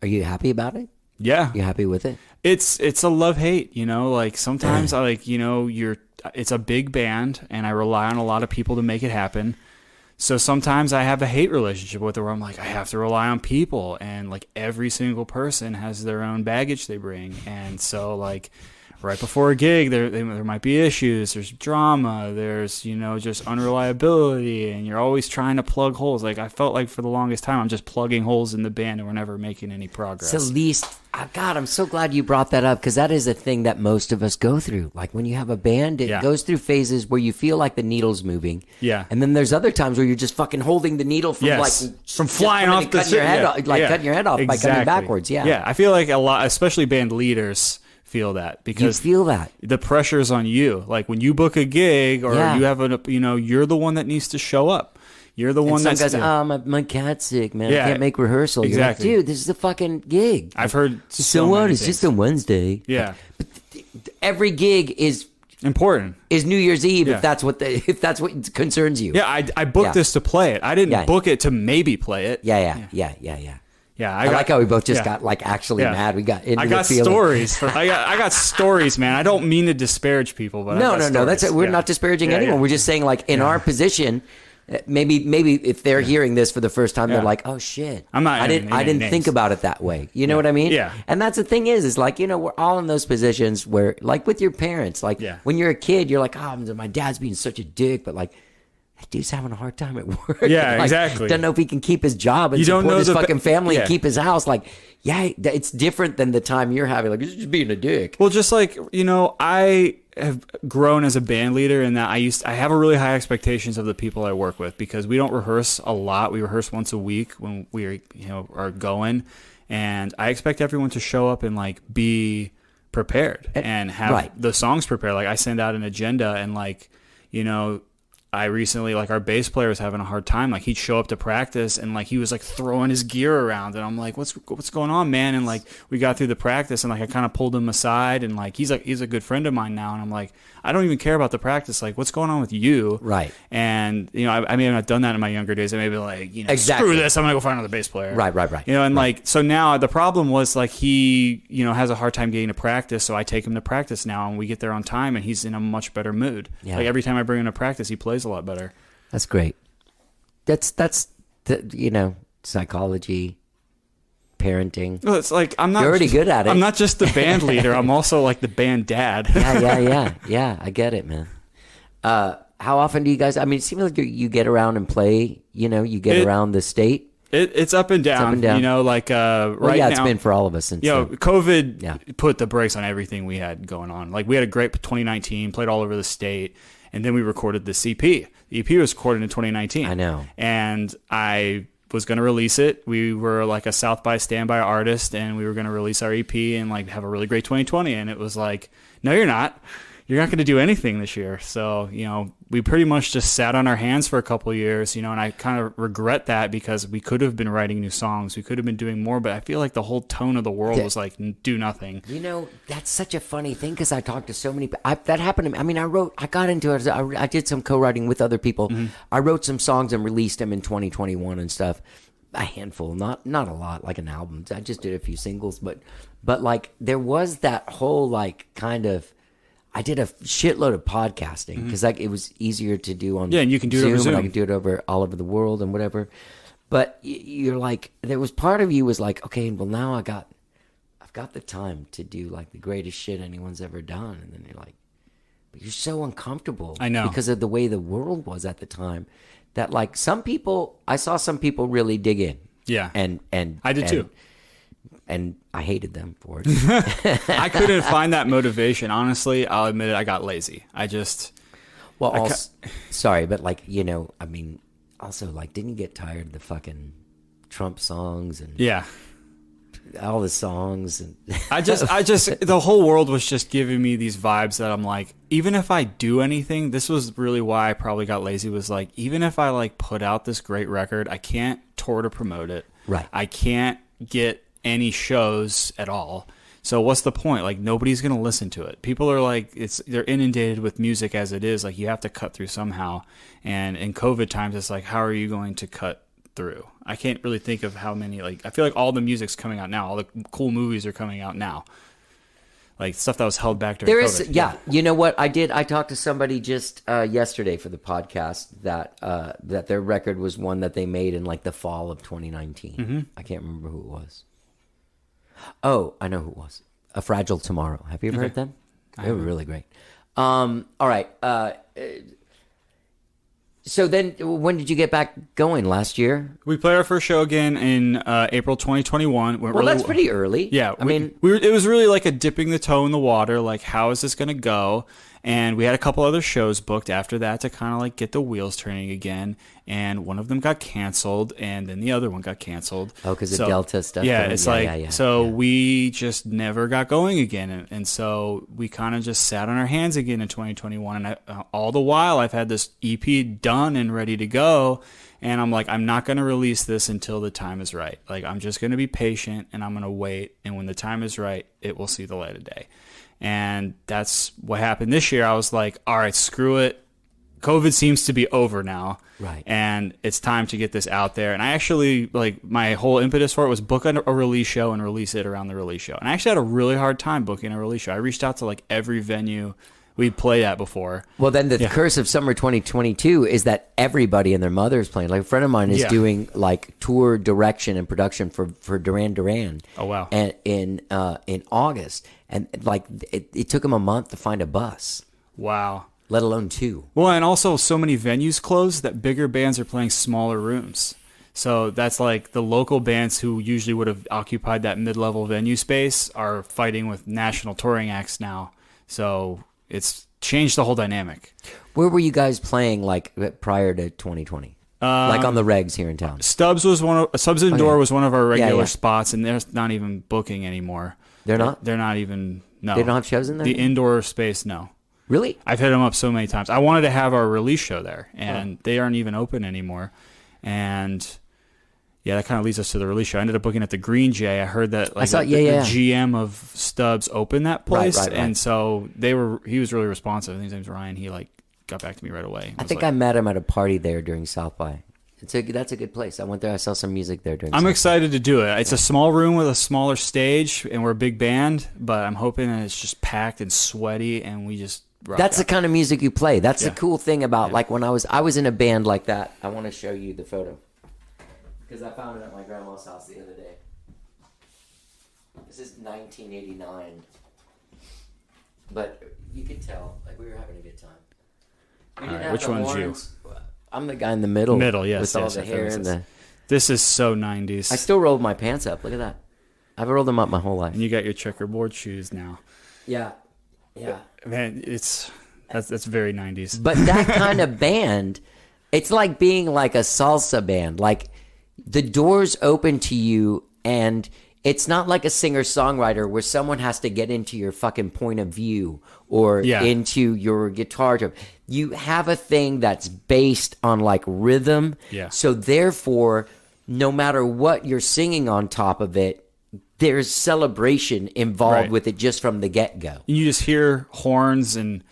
Are you happy about it? Yeah, you happy with it? It's a love-hate, you know. Like sometimes I like, you know, it's a big band, and I rely on a lot of people to make it happen. So sometimes I have a hate relationship with it, where I'm like, I have to rely on people, and like every single person has their own baggage they bring, and so like right before a gig, there might be issues. There's drama. There's, you know, just unreliability, and you're always trying to plug holes. Like I felt like for the longest time, I'm just plugging holes in the band, and we're never making any progress. It's at least, God, I'm so glad you brought that up, because that is a thing that most of us go through. Like when you have a band, it goes through phases where you feel like the needle's moving. Yeah. And then there's other times where you're just fucking holding the needle from from flying off the cutting your head off, cutting your head off by coming backwards. Yeah. Yeah. I feel like a lot, especially band leaders, feel that, because you feel that the pressure's on you. Like when you book a gig, or you have you know, you're the one that needs to show up. You're the one that's... Some guys, my cat's sick, man. I can't make rehearsal. Exactly. You're like, dude, this is a fucking gig. I've heard so what? It's just a Wednesday. Yeah. But every gig is... important. Is New Year's Eve, if that's what concerns you. Yeah, I booked this to play it. I didn't book it to maybe play it. Yeah. Yeah, I like how we both just got like actually mad. We got into I got stories. I got stories, man. I don't mean to disparage people, but no. That's it. We're not disparaging anyone. We're just saying, like, in our position, maybe if they're hearing this for the first time, they're like, oh shit, I didn't think about it that way. You know what I mean? Yeah. And that's the thing is like, you know, we're all in those positions where, like, with your parents, like when you're a kid, you're like, oh, my dad's being such a dick, but like, that dude's having a hard time at work. Yeah, like, exactly. Don't know if he can keep his job and support his fucking family and keep his house. Like, it's different than the time you're having. Like, he's just being a dick. Well, just like, you know, I have grown as a band leader in that I have a really high expectations of the people I work with, because we don't rehearse a lot. We rehearse once a week when we are going, and I expect everyone to show up and like be prepared and have the songs prepared. Like I send out an agenda, and like, you know, I recently, like, our bass player was having a hard time. Like, he'd show up to practice, and like he was like throwing his gear around, and I'm like, what's going on, man? And like we got through the practice, and like I kind of pulled him aside, and like he's a good friend of mine now, and I'm like, I don't even care about the practice. Like, what's going on with you? Right. And you know, I may have not done that in my younger days. I may be like, you know, screw this, I'm gonna go find another bass player. Right. You know, and like, so now the problem was like he, you know, has a hard time getting to practice, so I take him to practice now, and we get there on time, and he's in a much better mood. Yeah. Like every time I bring him to practice, he plays a lot better. That's great. That's the, you know, psychology, parenting. Well, it's like you're already good at it. I'm not just the band leader. I'm also like the band dad. Yeah. I get it, man. How often do you guys? I mean, it seems like you get around and play. You know, you get around the state. It's up and down. up and down. You know, like right yeah, now. it's been for all of us. Since, You know, COVID Yeah. put the brakes on everything we had going on. Like we had a great 2019, played all over the state, and then we recorded this EP. The EP was recorded in 2019. I know. And I was going to release it. We were like a South by standby artist, and we were going to release our EP and like have a really great 2020. And it was like, no, you're not. You're not going to do anything this year. So, you know, we pretty much just sat on our hands for a couple of years, you know, and I kind of regret that because we could have been writing new songs. We could have been doing more, but I feel like the whole tone of the world was like, do nothing. You know, that's such a funny thing because I talked to so many people. That happened to me. I mean, I got into it. I did some co-writing with other people. Mm-hmm. I wrote some songs and released them in 2021 and stuff. A handful, not a lot, like an album. I just did a few singles, but like there was that whole like kind of. I did a shitload of podcasting because like it was easier to do on and you can do it over Zoom. and I can do it over all over the world and whatever. But you're like, there was part of you was like, okay, well now I've got the time to do like the greatest shit anyone's ever done, and then you're like, but you're so uncomfortable. I know, because of the way the world was at the time. That like I saw some people really dig in. Yeah, and I did too. And I hated them for it. I couldn't find that motivation. Honestly, I'll admit it. I got lazy. Sorry, but like, you know, I mean, also like, didn't you get tired of the fucking Trump songs and all the songs? And I just, the whole world was just giving me these vibes that I'm like, even if I do anything, this was really why I probably got lazy, was like, even if I like put out this great record, I can't tour to promote it. Right. I can't get any shows at all. So what's the point? Like nobody's going to listen to it. People are like, they're inundated with music as it is. Like you have to cut through somehow. And in COVID times, it's like, how are you going to cut through? I can't really think of how many, like, I feel like all the music's coming out now. All the cool movies are coming out now. Like stuff that was held back during COVID. Yeah. You know what I did? I talked to somebody just yesterday for the podcast that their record was one that they made in like the fall of 2019. Mm-hmm. I can't remember who it was. Oh, I know who it was. A Fragile Tomorrow. Have you ever heard them? They were really great. All right. So then when did you get back going? Last year? We played our first show again in April 2021. Well, that's pretty early. Yeah. I mean, it was really like a dipping the toe in the water. Like, how is this going to go? And we had a couple other shows booked after that to kind of like get the wheels turning again. And one of them got canceled, and then the other one got canceled. Oh, because of Delta stuff. Yeah, it's we just never got going again, and so we kind of just sat on our hands again in 2021. And all the while, I've had this EP done and ready to go, and I'm like, I'm not going to release this until the time is right. Like, I'm just going to be patient, and I'm going to wait, and when the time is right, it will see the light of day. And that's what happened this year. I was like, all right, screw it. COVID seems to be over now. Right. And it's time to get this out there. And I actually, like, my whole impetus for it was book a release show and release it around the release show. And I actually had a really hard time booking a release show. I reached out to, like, every venue we'd played at before. Well, then the curse of summer 2022 is that everybody and their mother is playing. Like, a friend of mine is doing, like, tour direction and production for Duran Duran. Oh, wow. And in August. And, like, it took him a month to find a bus. Wow. Let alone 2. Well, and also so many venues closed that bigger bands are playing smaller rooms. So that's like the local bands who usually would have occupied that mid-level venue space are fighting with national touring acts now. So it's changed the whole dynamic. Where were you guys playing like prior to 2020? Like on the regs here in town? Stubbs Indoor was one of our regular spots, and they're not even booking anymore. They're not? They're not even, no. They don't have shows in there? The indoor space, no. Really? I've hit them up so many times. I wanted to have our release show there, and they aren't even open anymore. And yeah, that kind of leads us to the release show. I ended up booking at the Green Jay. I heard that the GM of Stubbs opened that place, right. And so he was really responsive. I think his name's Ryan. He like got back to me right away. I think I met him at a party there during South by. That's a good place. I went there. I saw some music there during. I'm excited to do it. It's a small room with a smaller stage, and we're a big band. But I'm hoping that it's just packed and sweaty, and we just. That's the kind of music you play. That's the cool thing about like when I was in a band like that. I want to show you the photo because I found it at my grandma's house the other day. This is 1989, but you could tell like we were having a good time. All right, which one's you? I'm the guy in the middle. Yes, with all the hair and the. This is so 90s. I still roll my pants up. Look at that. I've rolled them up my whole life. And you got your checkerboard shoes now. Yeah. Man, that's very 90s. But that kind of band, it's like being like a salsa band. Like the doors open to you, and it's not like a singer-songwriter where someone has to get into your fucking point of view or into your guitar. You have a thing that's based on like rhythm. Yeah. So therefore, no matter what you're singing on top of it, there's celebration involved with it just from the get-go. You just hear horns and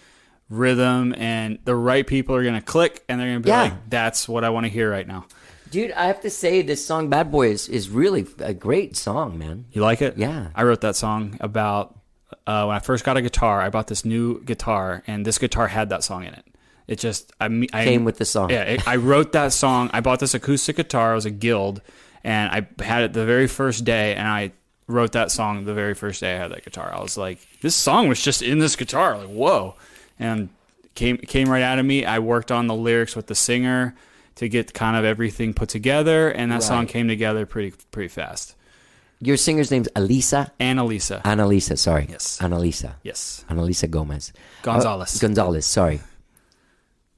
rhythm, and the right people are going to click, and they're going to be like, that's what I want to hear right now. Dude, I have to say this song Bad Boy is really a great song, man. You like it? Yeah. I wrote that song about when I first got a guitar. I bought this new guitar, and this guitar had that song in it. It just I came with the song. Yeah, I wrote that song. I bought this acoustic guitar. It was a Guild, and I had it the very first day, and I wrote that song the very first day I had that guitar. I was like, this song was just in this guitar. Like, whoa. And came right out of me. I worked on the lyrics with the singer to get kind of everything put together, and that song came together pretty fast. Your singer's name's Alisa? Annalisa. Annalisa, sorry. Yes. Annalisa. Yes. Annalisa Gomez. Gonzalez. Sorry.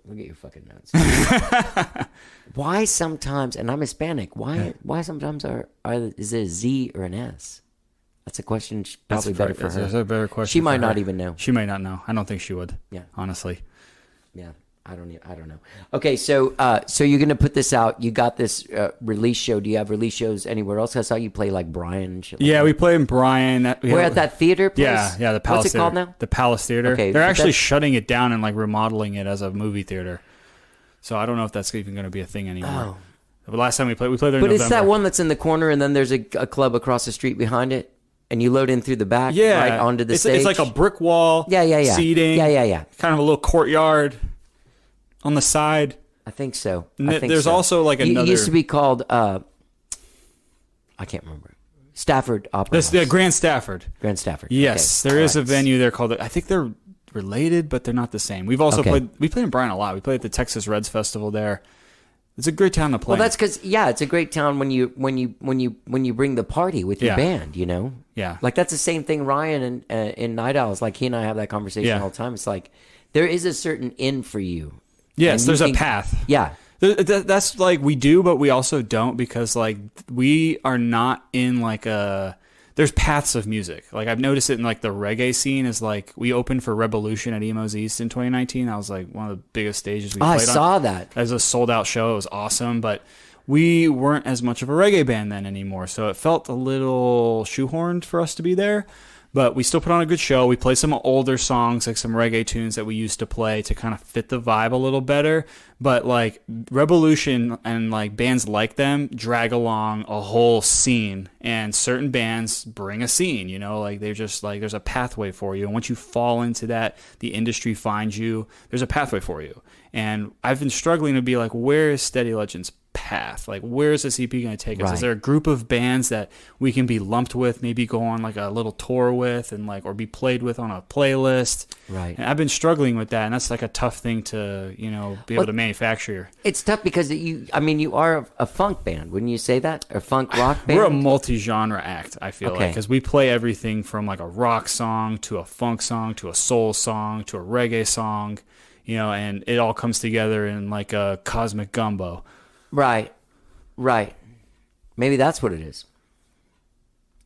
Look at your fucking notes. Why sometimes, and I'm Hispanic, why sometimes is it a Z or an S? That's a question probably better for her. That's a better question. She might not even know. She might not know. I don't think she would. Yeah. Honestly. Yeah. I don't know. Okay, so you're gonna put this out. You got this release show. Do you have release shows anywhere else? I saw you play like Brian and shit. Yeah, we play in Brian. We're at that theater place? Yeah, the Palace. What's it called now? The Palace Theater. Okay, they're actually shutting it down and like remodeling it as a movie theater. So I don't know if that's even going to be a thing anymore. The last time we played there. But in November. it's that one that's in the corner, and then there's a club across the street behind it, and you load in through the back, right onto the stage. It's like a brick wall. Yeah. Seating. Yeah. Kind of a little courtyard on the side. I think so. There's also like another. It used to be called. I can't remember. Stafford Opera House. The Grand Stafford. Grand Stafford. Yes, okay. there is a venue there called. I think they're related, but they're not the same. We've also played. We played in Bryan a lot. We played at the Texas Reds Festival there. It's a great town to play. Well, that's because it's a great town when you bring the party with your band. You know. Yeah. Like that's the same thing. Ryan and in Night Owls, like he and I have that conversation all the time. It's like there is a certain in for you. Yes, there's a path. Yeah. That's like we do, but we also don't because like we are not in like there's paths of music. Like I've noticed it in like the reggae scene is like we opened for Revolution at Emo's East in 2019. That was like one of the biggest stages we played on. I saw that. As a sold out show. It was awesome, but we weren't as much of a reggae band then anymore. So it felt a little shoehorned for us to be there. But we still put on a good show. We played some older songs, like some reggae tunes that we used to play to kind of fit the vibe a little better. But like Revolution and like bands like them drag along a whole scene, and certain bands bring a scene, you know, like they're just like there's a pathway for you. And once you fall into that, the industry finds you. There's a pathway for you. And I've been struggling to be like, where is Steady Legends' path? Like, where is this EP going to take us? Right. Is there a group of bands that we can be lumped with, maybe go on like a little tour with, and like, or be played with on a playlist? Right. And I've been struggling with that, and that's like a tough thing to, you know, be able to manufacture. It's tough because you are a funk band, wouldn't you say that? A funk rock band? We're a multi-genre act, I feel like, because we play everything from like a rock song to a funk song to a soul song to a reggae song, you know, and it all comes together in like a cosmic gumbo. Right. Maybe that's what it is.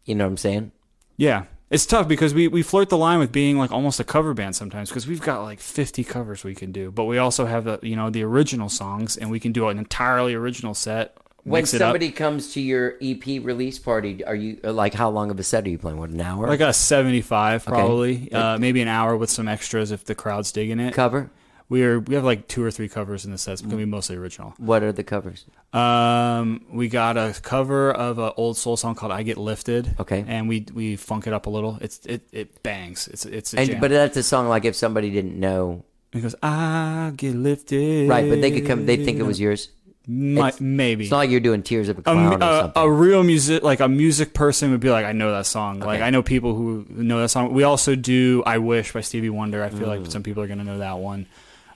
You know what I'm saying? Yeah. It's tough because we flirt the line with being like almost a cover band sometimes because we've got like 50 covers we can do, but we also have the original songs, and we can do an entirely original set. When somebody comes to your EP release party, are you like, how long of a set are you playing? What, an hour? Like a 75 probably, maybe an hour with some extras if the crowd's digging it. Cover? We have like 2 or 3 covers in the set. It's gonna be mostly original. What are the covers? We got a cover of an old soul song called "I Get Lifted." Okay, and we funk it up a little. It bangs. It's a jam. But that's a song like if somebody didn't know. It goes, "I get lifted." Right, but they could come. They'd think it was yours. Maybe it's not like you're doing Tears of a Clown or something. A real music person would be like, I know that song. Okay. Like I know people who know that song. We also do "I Wish" by Stevie Wonder. I feel like some people are gonna know that one.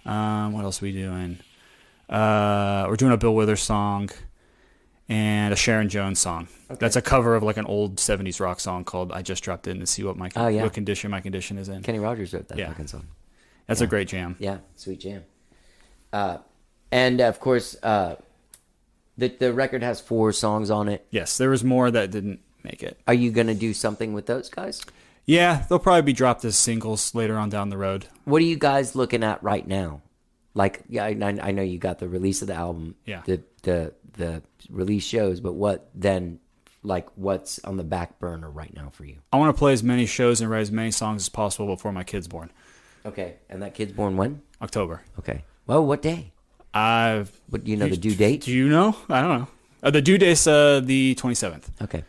What else are we doing? We're doing a Bill Withers song. and a Sharon Jones song. Okay. That's a cover of like an old 70s rock song called I Just Dropped In to See What what condition my condition is in. Kenny Rogers wrote that fucking song. That's a great jam. Yeah, sweet jam. And of course, the record has 4 songs on it. Yes, there was more that didn't make it. Are you going to do something with those guys? Yeah, they'll probably be dropped as singles later on down the road. What are you guys looking at right now? Like, I know you got the release of the album, the release shows, but what then, like, what's on the back burner right now for you? I want to play as many shows and write as many songs as possible before my kid's born. Okay, and that kid's born when? October. Okay. Well, what day? What do you know the due date? Do you know? I don't know. The due date's the 27th. Okay.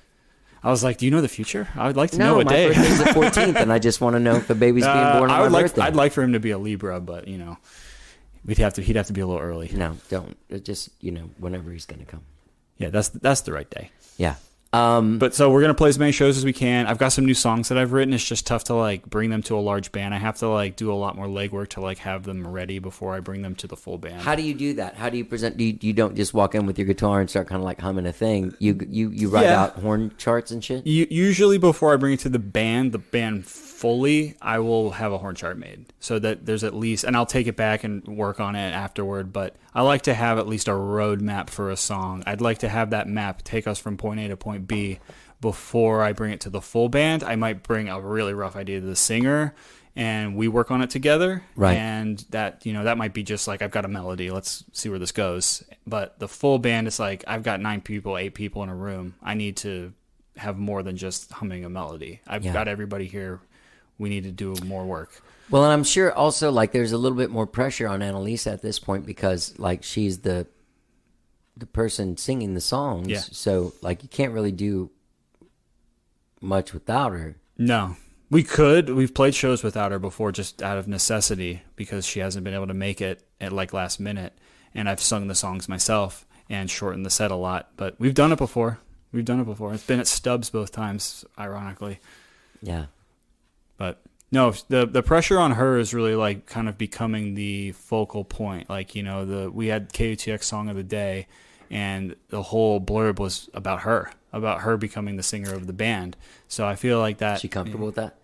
I was like, do you know the future? I would like to know what day. No, my birthday's the 14th, and I just want to know if the baby's being born on my birthday. I'd like for him to be a Libra, but, you know, he'd have to be a little early. No, don't. Just, you know, whenever he's going to come. Yeah, that's the right day. Yeah. But so we're going to play as many shows as we can. I've got some new songs that I've written. It's just tough to like bring them to a large band. I have to like do a lot more legwork to like have them ready before I bring them to the full band. How do you do that? How do you present? You don't just walk in with your guitar and start kind of like humming a thing. You write out horn charts and shit? Usually before I bring it to the band fully, I will have a horn chart made so that there's at least, and I'll take it back and work on it afterward. But I like to have at least a road map for a song. I'd like to have that map take us from point A to point B before I bring it to the full band. I might bring a really rough idea to the singer and we work on it together. Right. And that, you know, that might be just like, I've got a melody, let's see where this goes. But the full band is like, I've got 8 people in a room. I need to have more than just humming a melody. I've got everybody here. We need to do more work. Well, and I'm sure also like there's a little bit more pressure on Annalisa at this point because like she's the person singing the songs. Yeah. So like you can't really do much without her. No. We could. We've played shows without her before just out of necessity because she hasn't been able to make it at like last minute. And I've sung the songs myself and shortened the set a lot. But we've done it before. It's been at Stubbs both times, ironically. Yeah. But no, the pressure on her is really like kind of becoming the focal point. Like, you know, we had KUTX Song of the Day and the whole blurb was about her becoming the singer of the band. So I feel like that. Is she comfortable with that?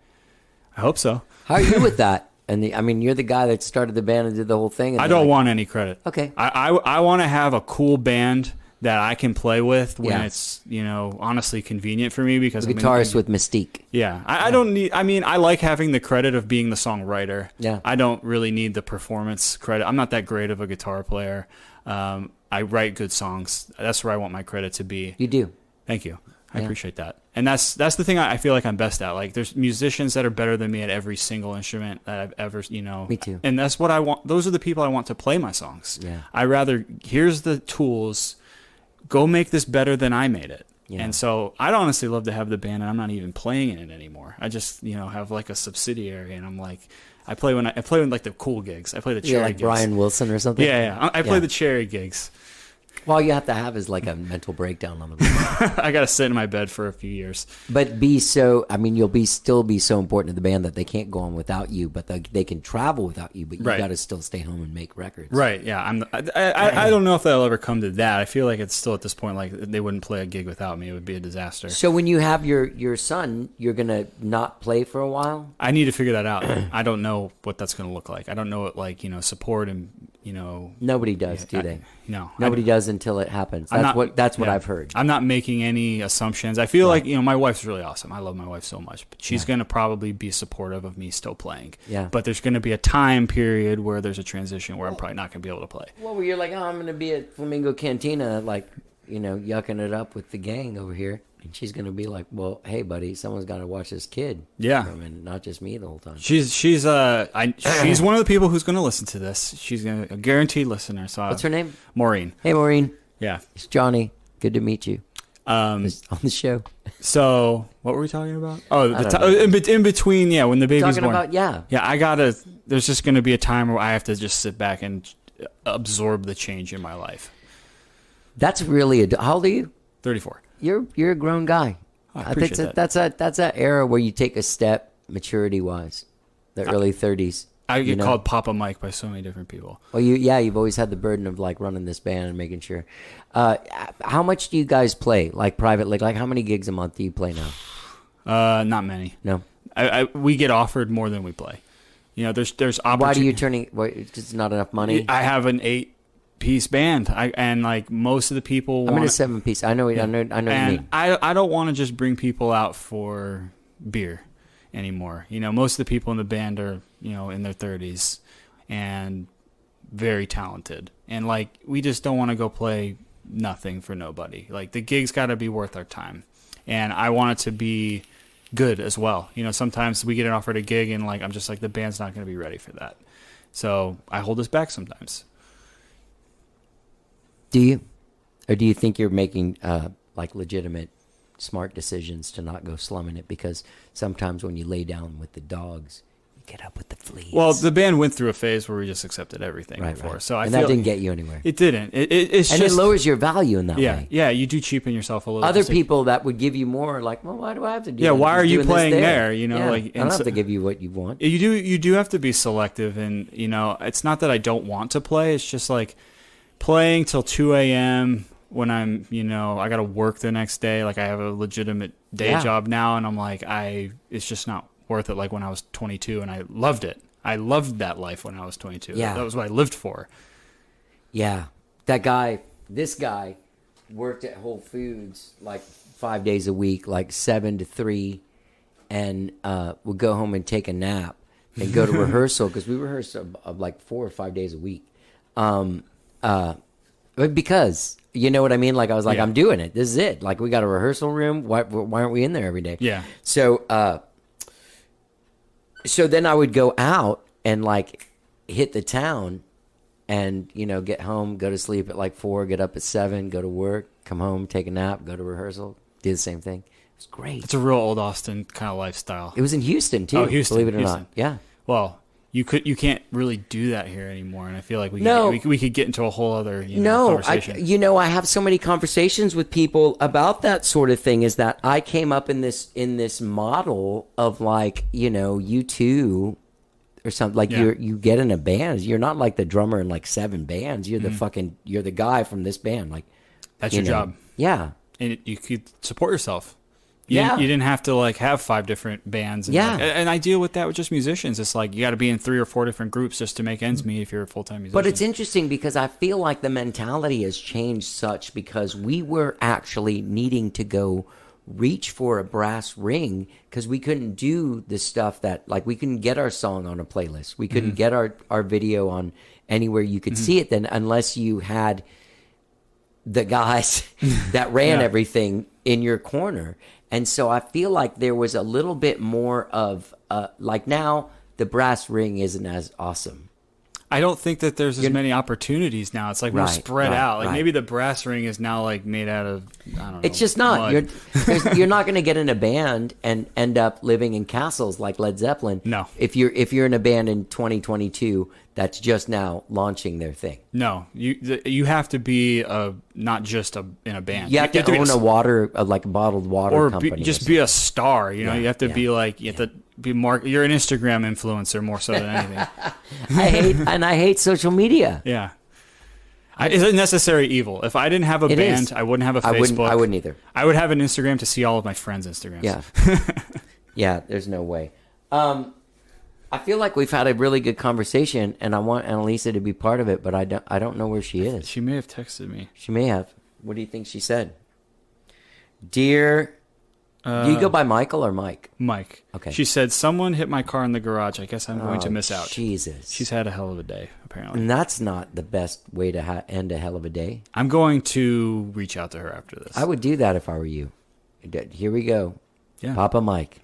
I hope so. How are you with that? And I mean, you're the guy that started the band and did the whole thing. And I don't want any credit. Okay. I want to have a cool band that I can play with when it's, you know, honestly convenient for me because a guitarist with mystique. Yeah. I don't need, I mean, I like having the credit of being the songwriter. Yeah. I don't really need the performance credit. I'm not that great of a guitar player. I write good songs. That's where I want my credit to be. You do. Thank you. I appreciate that. And that's the thing I feel like I'm best at. Like there's musicians that are better than me at every single instrument that I've ever, you know. Me too. And that's what I want. Those are the people I want to play my songs. Yeah. I rather, here's the tools, go make this better than I made it. Yeah. And so I'd honestly love to have the band and I'm not even playing in it anymore. I just, you know, have like a subsidiary and I'm like, I play when like the cool gigs. I play the cherry like gigs. Brian Wilson or something? Yeah. I play the cherry gigs. All you have to have is like a mental breakdown on the road. I got to sit in my bed for a few years. But you'll still be so important to the band that they can't go on without you, but they can travel without you, but you got to still stay home and make records. Right, yeah. I don't know if that'll ever come to that. I feel like it's still at this point like they wouldn't play a gig without me. It would be a disaster. So when you have your son, you're going to not play for a while? I need to figure that out. I don't know what that's going to look like. I don't know what, like, you know, support and, you know. Nobody does, do they? No. Nobody does until it happens. That's what I've heard. I'm not making any assumptions. I feel like, you know, my wife's really awesome. I love my wife so much. But she's going to probably be supportive of me still playing. Yeah. But there's going to be a time period where there's a transition where I'm probably not going to be able to play. Well, where you're like, I'm going to be at Flamingo Cantina, like, you know, yucking it up with the gang over here. And she's going to be like, well, hey, buddy, someone's got to watch this kid. Yeah. And not just me the whole time. She's one of the people who's going to listen to this. She's a guaranteed listener. So what's her name? Maureen. Hey, Maureen. Yeah. It's Johnny. Good to meet you. On the show. So what were we talking about? Oh, in between, when the baby's born. There's just going to be a time where I have to just sit back and absorb the change in my life. That's really how old are you? 34. You're a grown guy. I appreciate that. That's an era where you take a step maturity wise. The early 30s. I get you know? called Papa Mike by so many different people. Well, you've always had the burden of like running this band and making sure. How much do you guys play, like privately? Like how many gigs a month do you play now? Not many. No. We get offered more than we play. You know, there's opportunity. Why do you turning? It's not enough money. I have an 8-piece band, and like most of the people. I'm in a 7-piece. I know. I know. What you mean. I don't want to just bring people out for beer anymore. You know, most of the people in the band are, you know, in their 30s and very talented. And like we just don't want to go play nothing for nobody. Like the gig's got to be worth our time. And I want it to be good as well. You know, sometimes we get offered a gig and like I'm just like the band's not going to be ready for that. So I hold us back sometimes. Do you? Or do you think you're making like legitimate smart decisions to not go slumming it? Because sometimes when you lay down with the dogs, you get up with the fleas. Well, the band went through a phase where we just accepted everything before. Right. So I and feel that didn't get you anywhere. It didn't. It's and just, it lowers your value in that way. Yeah, you do cheapen yourself a little. Other bit. people that would give you more, like, well, why do I have to do? Yeah, that? why I'm are just you doing this playing there? You know, Yeah, like I don't have to give you what you want. You do have to be selective, and you know, it's not that I don't want to play. It's just like playing till 2 a.m. when I'm, you know, I got to work the next day. Like I have a legitimate day job now, and I'm like, it's just not worth it. Like when I was 22, and I loved it. I loved that life when I was 22. Yeah. That was what I lived for. Yeah, this guy worked at Whole Foods like 5 days a week, like 7 to 3, and would go home and take a nap and go to rehearsal because we rehearsed like 4 or 5 days a week. Because you know what I mean? Like I was like, I'm doing it. This is it. Like we got a rehearsal room. Why aren't we in there every day? Yeah. So then I would go out and like hit the town and, you know, get home, go to sleep at like 4, get up at 7, go to work, come home, take a nap, go to rehearsal, do the same thing. It was great. It's a real old Austin kind of lifestyle. It was in Houston too. Oh, Houston, believe it or Houston. not. Yeah. Well, you can't really do that here anymore, and I feel like we could get into a whole other conversation. I have so many conversations with people about that sort of thing. Is that I came up in this model of like, you know, U2 or something, like you get in a band, you're not like the drummer in like 7 bands. You're you're the guy from this band. Like that's your job. Yeah, and you could support yourself. You didn't have to like have 5 different bands. And and I deal with that with just musicians. It's like you got to be in 3 or 4 different groups just to make ends meet if you're a full-time musician. But it's interesting because I feel like the mentality has changed such because we were actually needing to go reach for a brass ring because we couldn't do the stuff that, like, we couldn't get our song on a playlist. We couldn't get our video on anywhere you could see it then unless you had the guys that ran everything in your corner. And so I feel like there was a little bit more of, like now the brass ring isn't as awesome. I don't think that there's as many opportunities now. It's like more spread out. Like maybe the brass ring is now like made out of, I don't know. It's just not. You're not going to get in a band and end up living in castles like Led Zeppelin. No. If you're in a band in 2022 that's just now launching their thing. No, you have to be not just in a band. You have to own like a bottled water company, just be a star. You know, you have to be like you have to be you're an Instagram influencer more so than anything. I hate social media. Yeah. It's a necessary evil. If I didn't have a band, I wouldn't have a Facebook. I wouldn't either. I would have an Instagram to see all of my friends' Instagrams. Yeah. Yeah, there's no way. I feel like we've had a really good conversation, and I want Annalisa to be part of it, but I don't know where she is. She may have texted me. She may have. What do you think she said? Dear... do you go by Michael or Mike? Mike. Okay. She said, someone hit my car in the garage. I guess I'm going to miss out. Jesus. She's had a hell of a day, apparently. And that's not the best way to end a hell of a day. I'm going to reach out to her after this. I would do that if I were you. Here we go. Yeah. Papa Mike.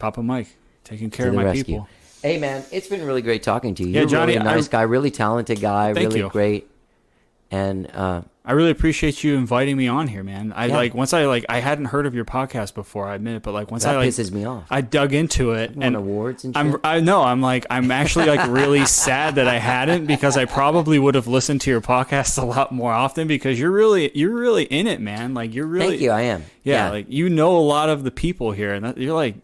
Taking care of my rescue. people. Hey, man, it's been really great talking to you. Yeah, You're Johnny, really a nice guy, really talented guy, Thank really you. great. And I really appreciate you inviting me on here, man. I hadn't heard of your podcast before, I admit it, but like once that pisses me off. I dug into it and awards and shit. I'm actually like really sad that I hadn't, because I probably would have listened to your podcast a lot more often, because you're really in it, man. Like you're really. Thank you. I am. Yeah. Like you know a lot of the people here, and you're like,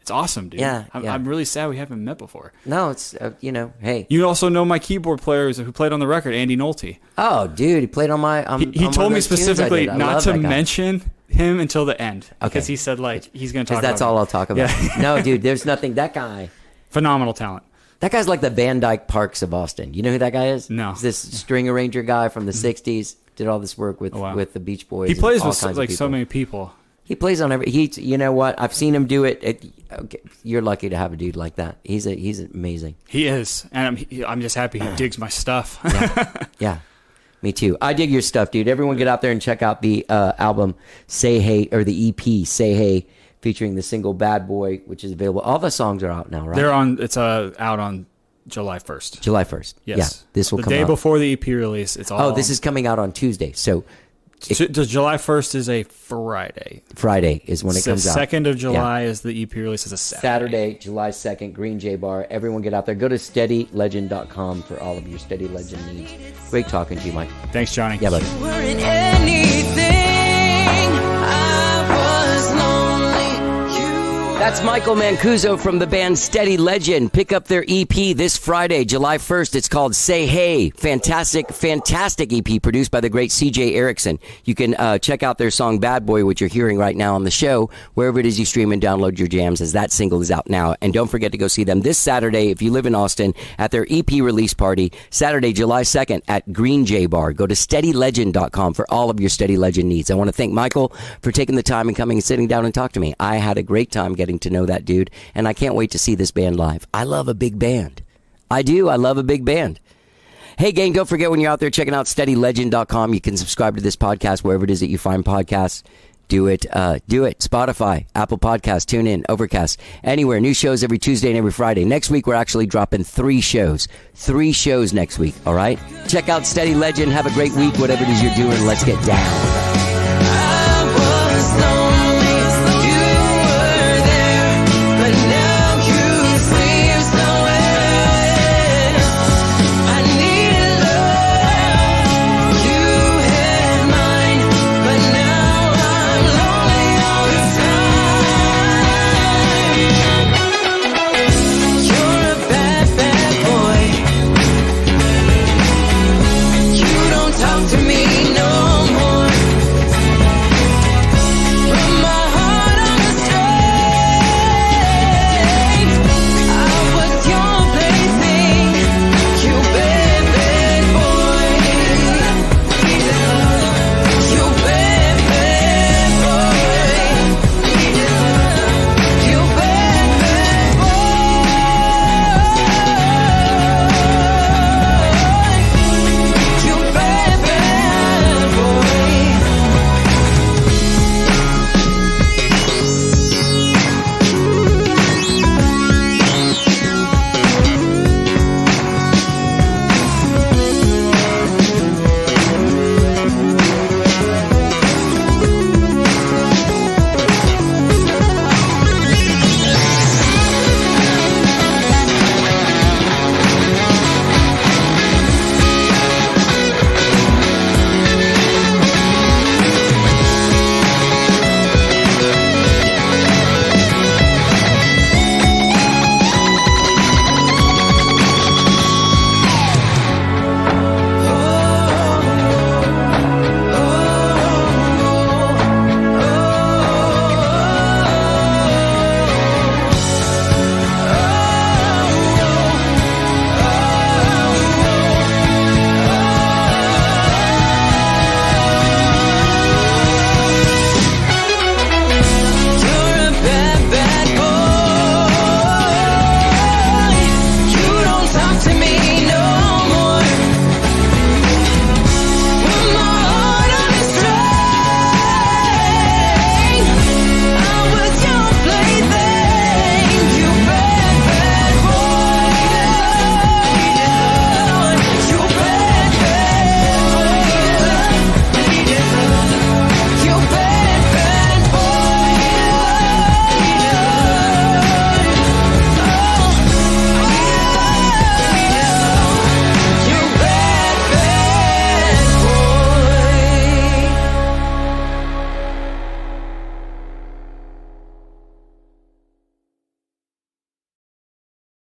It's awesome, dude. Yeah, I'm really sad we haven't met before. No, it's, hey. You also know my keyboard player who played on the record, Andy Nolte. Oh, dude, he played on my... He told me specifically not to mention him until the end. Okay. Because he said, like, he's going to talk about that's all I'll talk about. Yeah. No, dude, there's nothing... That guy... Phenomenal talent. That guy's like the Van Dyke Parks of Austin. You know who that guy is? No. He's this string arranger guy from the 60s. Did all this work with the Beach Boys. He plays and all with, kinds like, of so many people. He plays on every... You know what? I've seen him do it. Okay, you're lucky to have a dude like that. He's amazing. He is. And I'm just happy he digs my stuff. Yeah. Me too. I dig your stuff, dude. Everyone get out there and check out the album Say Hey, or the EP Say Hey, featuring the single Bad Boy, which is available. All the songs are out now, right? It's out on July 1st. July 1st. Yes. Yeah, this will come out. The day before the EP release. It's all. Oh, this is coming out on Tuesday. So July 1st is a Friday. Friday is when it comes out. 2nd of July is the EP release. Is a Saturday, July 2nd, Green J Bar. Everyone get out there. Go to steadylegend.com for all of your Steady Legend needs. Great talking to you, Mike. Thanks, Johnny. Yeah, buddy. You weren't anything. I was lonely. You That's Michael Mancuso from the band Steady Legend. Pick up their EP this Friday, July 1st. It's called Say Hey. Fantastic, fantastic EP produced by the great CJ Ericksson. You can check out their song Bad Boy, which you're hearing right now on the show, wherever it is you stream and download your jams, as that single is out now. And don't forget to go see them this Saturday, if you live in Austin, at their EP release party, Saturday, July 2nd at Green J Bar. Go to steadylegend.com for all of your Steady Legend needs. I want to thank Michael for taking the time and coming and sitting down and talk to me. I had a great time getting to know that dude, and I can't wait to see this band live. I love a big band. I do. I love a big band. Hey, gang, don't forget when you're out there checking out steadylegend.com, you can subscribe to this podcast wherever it is that you find podcasts. Do it. Do it. Spotify, Apple Podcasts, TuneIn, Overcast, anywhere. New shows every Tuesday and every Friday. Next week, we're actually dropping 3 shows. 3 shows next week, all right? Check out Steady Legend. Have a great week, whatever it is you're doing. Let's get down.